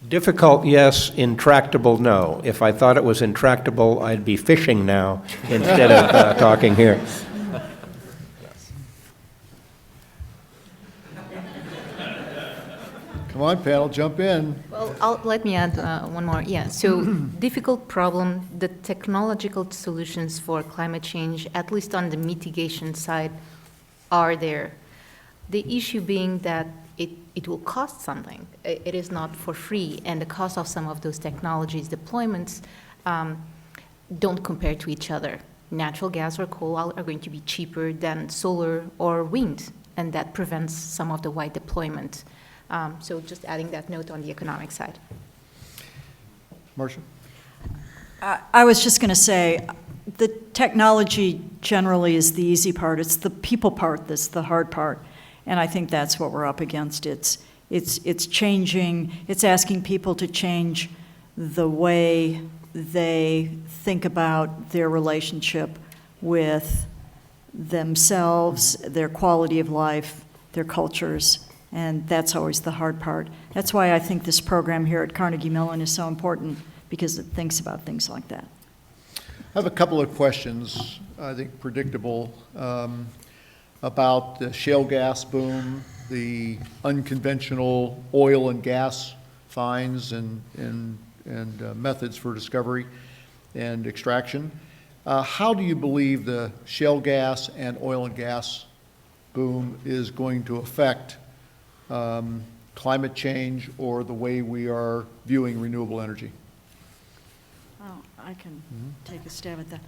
Difficult, yes. Intractable, no. If I thought it was intractable, I'd be fishing now instead of talking here. Come on, panel, jump in. Well, let me add one more. Yeah, so difficult problem, the technological solutions for climate change, at least on the mitigation side, are there. The issue being that it will cost something. It is not for free, and the cost of some of those technologies deployments don't compare to each other. Natural gas or coal are going to be cheaper than solar or wind, and that prevents some of the wide deployment. So just adding that note on the economic side. Marcia? I was just going to say, the technology generally is the easy part. It's the people part that's the hard part. And I think that's what we're up against. It's changing, it's asking people to change the way they think about their relationship with themselves, their quality of life, their cultures, and that's always the hard part. That's why I think this program here at Carnegie Mellon is so important, because it thinks about things like that. I have a couple of questions, I think predictable, about the shale gas boom, the unconventional oil and gas finds and methods for discovery and extraction. How do you believe the shale gas and oil and gas boom is going to affect climate change or the way we are viewing renewable energy? Oh, I can take a stab at that.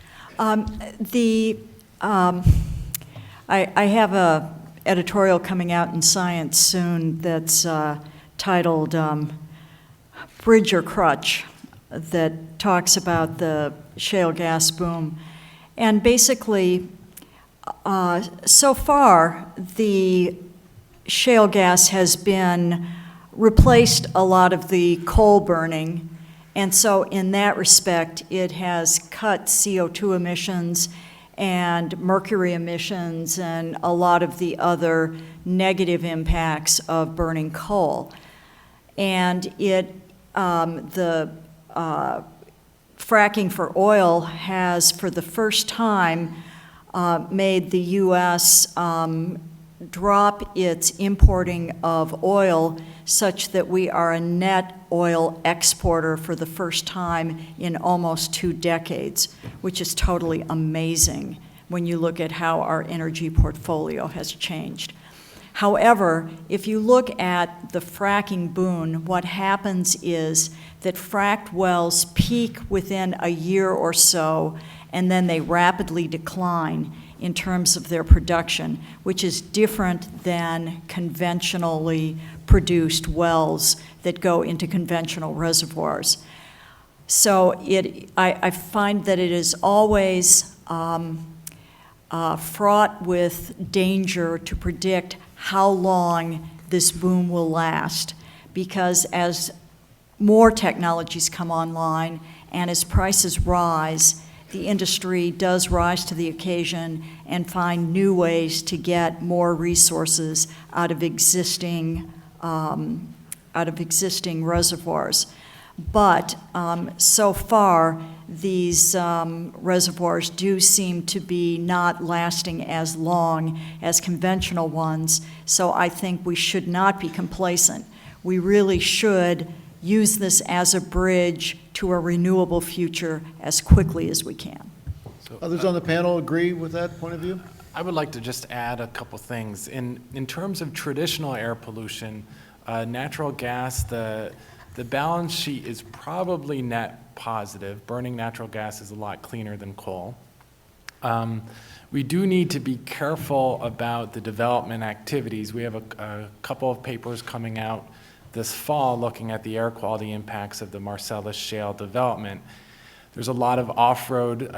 I have a editorial coming out in Science soon that's titled Bridge or Crutch, that talks about the shale gas boom. And basically, so far, the shale gas has replaced a lot of the coal burning, and so in that respect, it has cut CO2 emissions and mercury emissions and a lot of the other negative impacts of burning coal. And the fracking for oil has, for the first time, made the U.S. Drop its importing of oil such that we are a net oil exporter for the first time in almost 2 decades, which is totally amazing when you look at how our energy portfolio has changed. However, if you look at the fracking boom, what happens is that fracked wells peak within a year or so, and then they rapidly decline in terms of their production, which is different than conventionally produced wells that go into conventional reservoirs. So I find that it is always fraught with danger to predict how long this boom will last, because as more technologies come online and as prices rise, the industry does rise to the occasion and find new ways to get more resources out of existing reservoirs. But so far, these reservoirs do seem to be not lasting as long as conventional ones, so I think we should not be complacent. We really should use this as a bridge to a renewable future as quickly as we can. Others on the panel agree with that point of view? I would like to just add a couple things. In terms of traditional air pollution, natural gas, the balance sheet is probably net positive. Burning natural gas is a lot cleaner than coal. We do need to be careful about the development activities. We have a couple of papers coming out this fall looking at the air quality impacts of the Marcellus shale development. There's a lot of off-road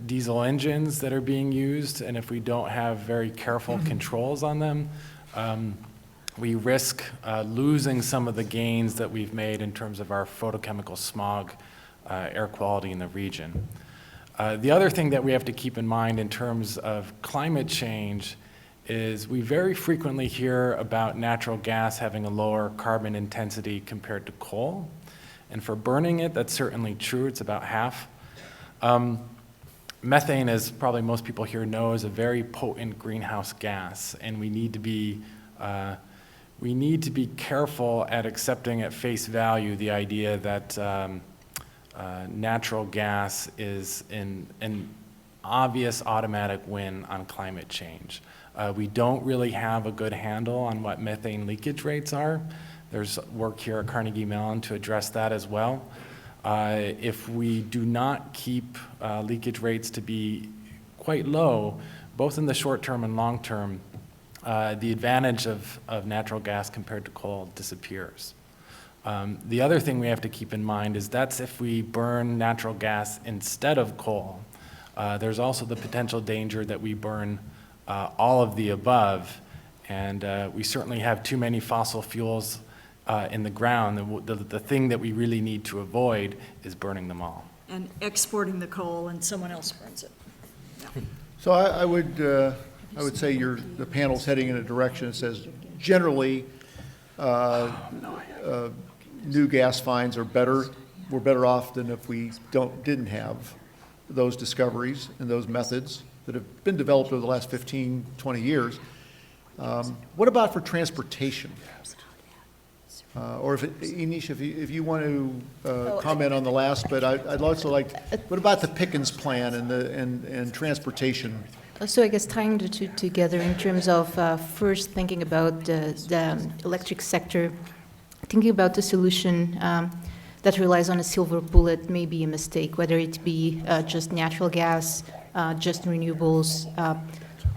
diesel engines that are being used, and if we don't have very careful controls on them, we risk losing some of the gains that we've made in terms of our photochemical smog air quality in the region. The other thing that we have to keep in mind in terms of climate change is we very frequently hear about natural gas having a lower carbon intensity compared to coal. And for burning it, that's certainly true. It's about half. Methane, as probably most people here know, is a very potent greenhouse gas, and we need to be careful at accepting at face value the idea that natural gas is an obvious automatic win on climate change. We don't really have a good handle on what methane leakage rates are. There's work here at Carnegie Mellon to address that as well. If we do not keep leakage rates to be quite low, both in the short term and long term, the advantage of natural gas compared to coal disappears. The other thing we have to keep in mind is that's if we burn natural gas instead of coal. There's also the potential danger that we burn all of the above, and we certainly have too many fossil fuels in the ground. The thing that we really need to avoid is burning them all. And exporting the coal and someone else burns it. So I would say the panel's heading in a direction that says generally new gas finds are better. We're better off than if we didn't have those discoveries and those methods that have been developed over the last 15, 20 years. What about for transportation? Or Inês, if you want to comment on the last, but I'd also like, what about the Perkins plan and transportation? So I guess tying the two together in terms of first thinking about the electric sector, thinking about the solution that relies on a silver bullet may be a mistake, whether it be just natural gas, just renewables.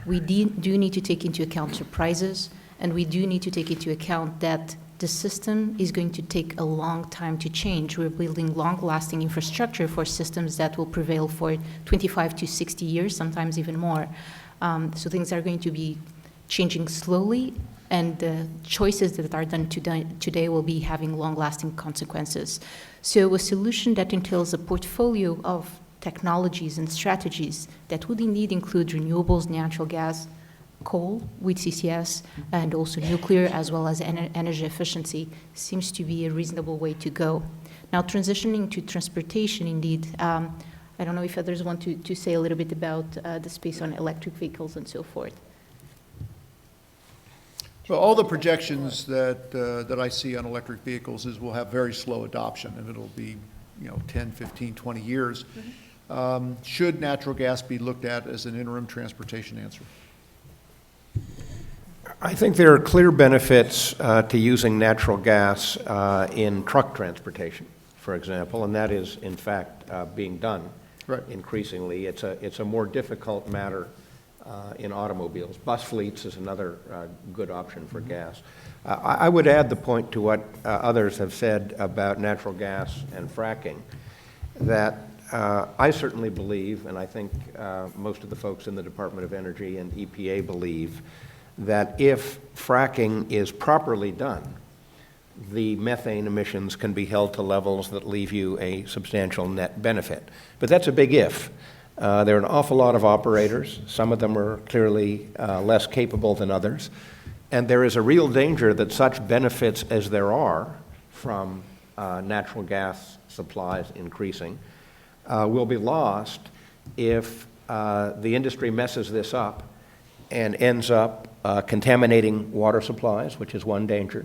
We do need to take into account surprises, and we do need to take into account that the system is going to take a long time to change. We're building long-lasting infrastructure for systems that will prevail for 25 to 60 years, sometimes even more. So things are going to be changing slowly, and the choices that are done today will be having long-lasting consequences. So a solution that entails a portfolio of technologies and strategies that would indeed include renewables, natural gas, coal with CCS, and also nuclear, as well as energy efficiency, seems to be a reasonable way to go. Now, transitioning to transportation, indeed, I don't know if others want to say a little bit about the space on electric vehicles and so forth. Well, all the projections that I see on electric vehicles is we'll have very slow adoption, and it'll be 10, 15, 20 years. Should natural gas be looked at as an interim transportation answer? I think there are clear benefits to using natural gas in truck transportation, for example, and that is, in fact, being done increasingly. It's a more difficult matter in automobiles. Bus fleets is another good option for gas. I would add the point to what others have said about natural gas and fracking, that I certainly believe, and I think most of the folks in the Department of Energy and EPA believe, that if fracking is properly done, the methane emissions can be held to levels that leave you a substantial net benefit. But that's a big if. There are an awful lot of operators. Some of them are clearly less capable than others. And there is a real danger that such benefits as there are from natural gas supplies increasing will be lost if the industry messes this up and ends up contaminating water supplies, which is one danger,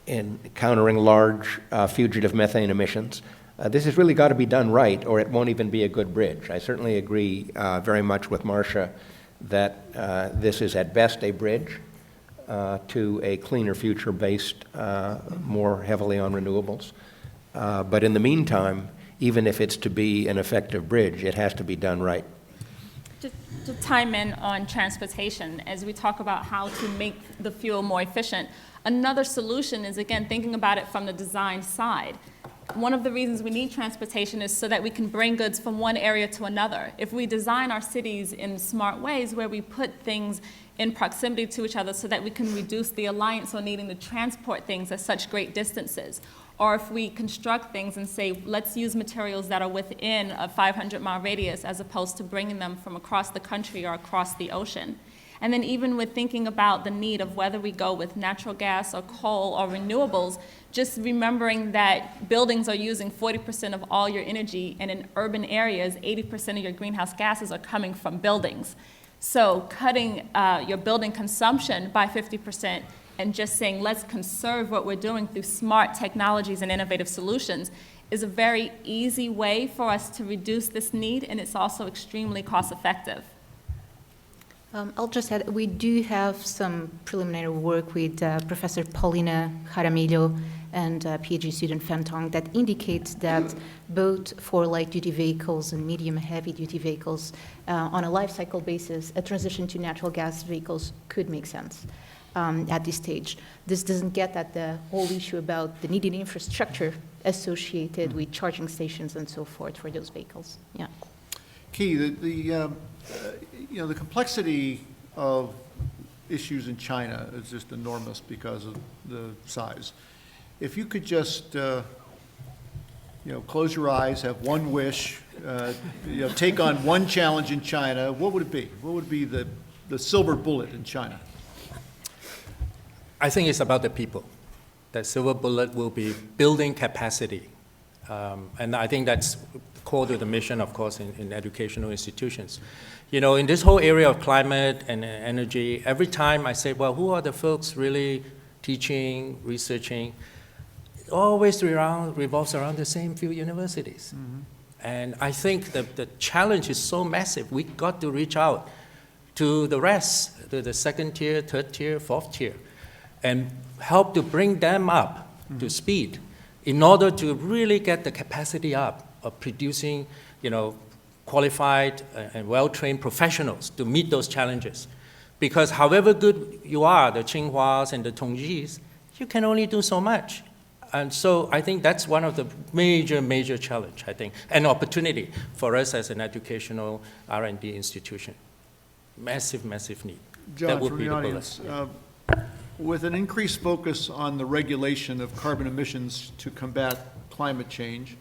in countering large fugitive methane emissions. This has really got to be done right, or it won't even be a good bridge. I certainly agree very much with Marcia that this is at best a bridge to a cleaner future based more heavily on renewables. But in the meantime, even if it's to be an effective bridge, it has to be done right. To chime in on transportation, as we talk about how to make the fuel more efficient, another solution is, again, thinking about it from the design side. One of the reasons we need transportation is so that we can bring goods from one area to another. If we design our cities in smart ways where we put things in proximity to each other so that we can reduce the reliance on needing to transport things at such great distances, Or if we construct things and say, let's use materials that are within a 500-mile radius as opposed to bringing them from across the country or across the ocean. And then even with thinking about the need of whether we go with natural gas or coal or renewables, just remembering that buildings are using 40% of all your energy, and in urban areas, 80% of your greenhouse gases are coming from buildings. So cutting your building consumption by 50% and just saying, let's conserve what we're doing through smart technologies and innovative solutions is a very easy way for us to reduce this need, and it's also extremely cost-effective. I'll just add, we do have some preliminary work with Professor Paulina Jaramillo and PhD student Fentong that indicates that both for light-duty vehicles and medium heavy-duty vehicles, on a life cycle basis, a transition to natural gas vehicles could make sense at this stage. This doesn't get at the whole issue about the needed infrastructure associated with charging stations and so forth for those vehicles. Yeah. Key, the complexity of issues in China is just enormous because of the size. If you could just, close your eyes, have one wish, take on one challenge in China, what would it be? What would be the silver bullet in China? I think it's about the people. That silver bullet will be building capacity. And I think that's core to the mission, of course, in educational institutions. In this whole area of climate and energy, every time I say, well, who are the folks really teaching, researching? It always revolves around the same few universities. Mm-hmm. And I think that the challenge is so massive, we got to reach out to the rest, to the second tier, third tier, fourth tier, and help to bring them up to speed in order to really get the capacity up of producing, qualified and well-trained professionals to meet those challenges. Because however good you are, the Tsinghuas and the Tongjis, you can only do so much. And so I think that's one of the major challenge, I think, and opportunity for us as an educational R&D institution. Massive need. John, that would from be the the audience, bullet. with an increased focus on the regulation of carbon emissions to combat climate change,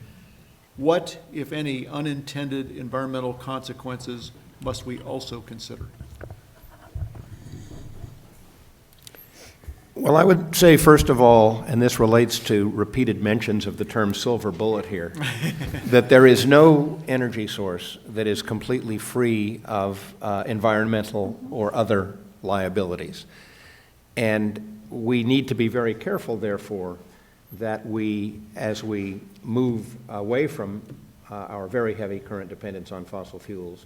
what, if any, unintended environmental consequences must we also consider? Well, I would say, first of all, and this relates to repeated mentions of the term silver bullet here, that there is no energy source that is completely free of environmental or other liabilities. And we need to be very careful, therefore, that we, as we move away from our very heavy current dependence on fossil fuels,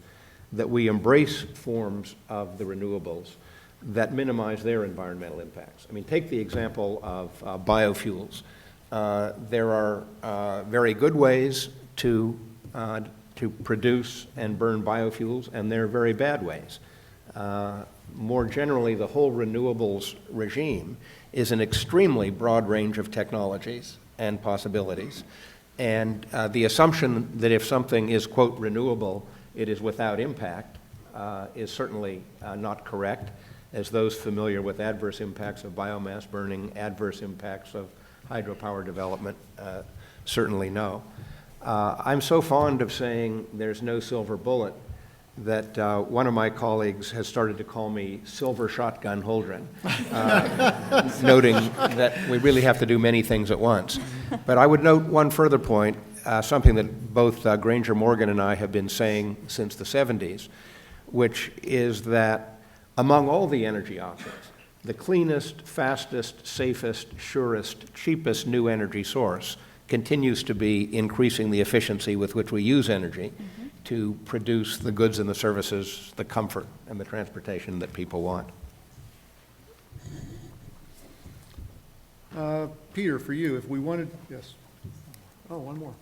that we embrace forms of the renewables that minimize their environmental impacts. I mean, take the example of biofuels. There are very good ways to produce and burn biofuels, and there are very bad ways. More generally, the whole renewables regime is an extremely broad range of technologies and possibilities. And the assumption that if something is, quote, renewable, it is without impact is certainly not correct, as those familiar with adverse impacts of biomass burning, adverse impacts of hydropower development certainly know. I'm so fond of saying there's no silver bullet that one of my colleagues has started to call me Silver Shotgun Holdren, noting that we really have to do many things at once. But I would note one further point, something that both Granger Morgan and I have been saying since the 70s, which is that among all the energy options, the cleanest, fastest, safest, surest, cheapest new energy source continues to be increasing the efficiency with which we use energy to produce the goods and the services, the comfort and the transportation that people want. Peter, for you, if we wanted, yes. Oh, one more.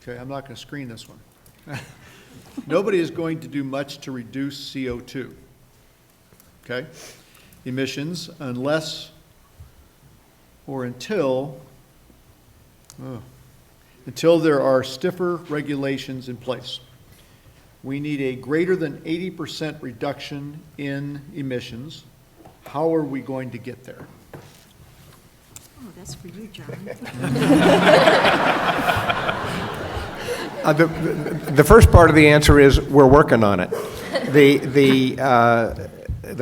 Okay, I'm not going to screen this one. Nobody is going to do much to reduce CO2, okay, emissions unless or until there are stiffer regulations in place. We need a greater than 80% reduction in emissions. How are we going to get there? Oh, that's for you, John. The first part of the answer is we're working on it. The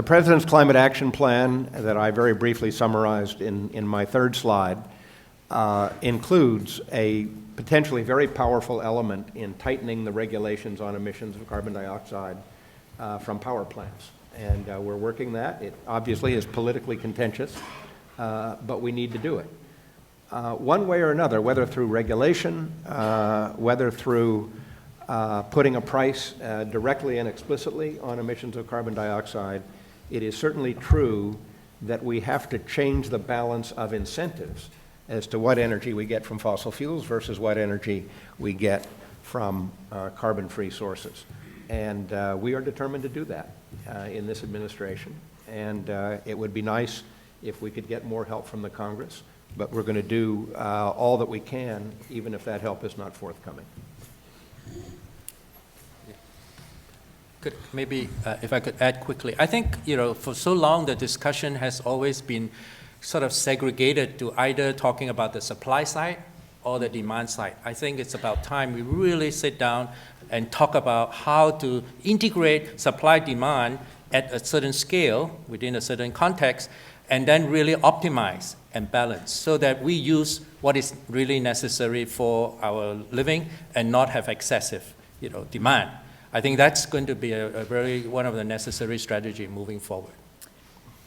President's Climate Action Plan that I very briefly summarized in my third slide includes a potentially very powerful element in tightening the regulations on emissions of carbon dioxide from power plants. And we're working that. It obviously is politically contentious, but we need to do it. One way or another, whether through regulation, whether through putting a price directly and explicitly on emissions of carbon dioxide, it is certainly true that we have to change the balance of incentives as to what energy we get from fossil fuels versus what energy we get from carbon-free sources. And we are determined to do that in this administration. And it would be nice if we could get more help from the Congress, but we're going to do all that we can, even if that help is not forthcoming. Good. Maybe if I could add quickly. I think, for so long the discussion has always been sort of segregated to either talking about the supply side or the demand side. I think it's about time we really sit down and talk about how to integrate supply-demand at a certain scale within a certain context, and then really optimize and balance so that we use what is really necessary for our living and not have excessive, demand. I think that's going to be one of the necessary strategy moving forward.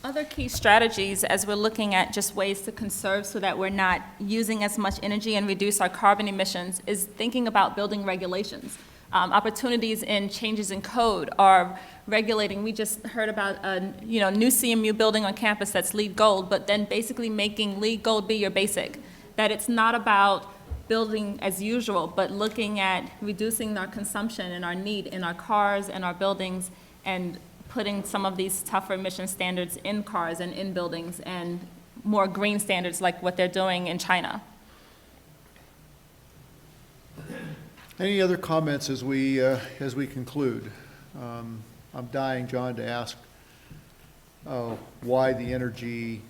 Other key strategies as we're looking at just ways to conserve so that we're not using as much energy and reduce our carbon emissions is thinking about building regulations. Opportunities in changes in code are regulating. We just heard about a new CMU building on campus that's LEED Gold, but then basically making LEED Gold be your basic. That it's not about building as usual, but looking at reducing our consumption and our need in our cars and our buildings and putting some of these tougher emission standards in cars and in buildings and more green standards like what they're doing in China. Any other comments as we conclude? I'm dying, John, to ask why the energy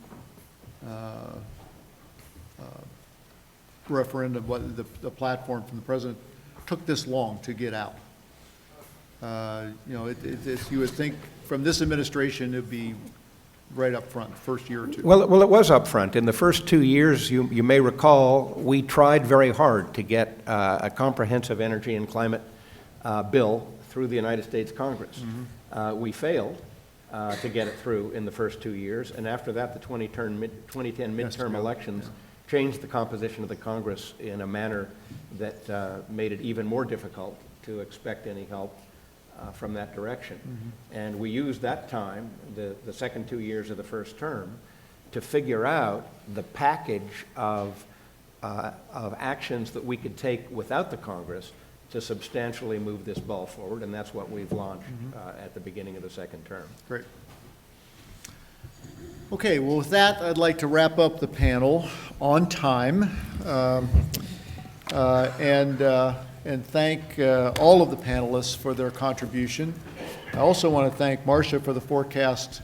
referendum, what the platform from the president took this long to get out. You would think from this administration it'd be right up front, first year or two. Well, it was up front. In the first 2 years, you may recall, we tried very hard to get a comprehensive energy and climate bill through the United States Congress. Mm-hmm. We failed to get it through in the first 2 years, and after that, the 2010 midterm elections changed the composition of the Congress in a manner that made it even more difficult to expect any help from that direction. Mm-hmm. And we used that time, the second 2 years of the first term, to figure out the package of actions that we could take without the Congress to substantially move this ball forward, and that's what we've launched at the beginning of the second term. Great. Okay, well, with that, I'd like to wrap up the panel on time and thank all of the panelists for their contribution. I also want to thank Marcia for the forecast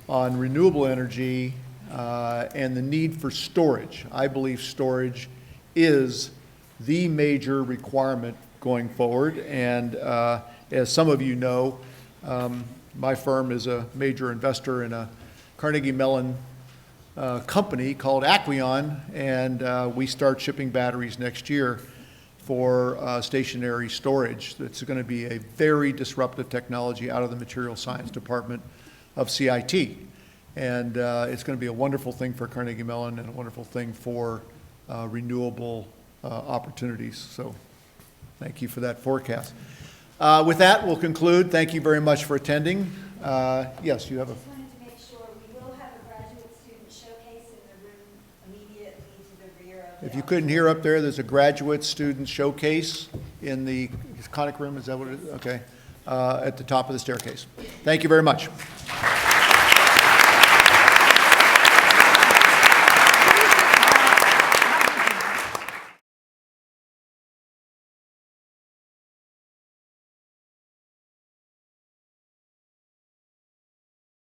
on renewable energy and the need for storage. I believe storage is the major requirement going forward, and as some of you know, my firm is a major investor in a Carnegie Mellon company called Aquion, and we start shipping batteries next year for stationary storage. It's going to be a very disruptive technology out of the material science department of CIT. And it's going to be a wonderful thing for Carnegie Mellon and a wonderful thing for renewable opportunities. So thank you for that forecast. With that, we'll conclude. Thank you very much for attending. Yes, you have a... If you couldn't hear up there, there's a graduate student showcase in the conic room. Is that what it is? Okay. At the top of the staircase. Thank you very much.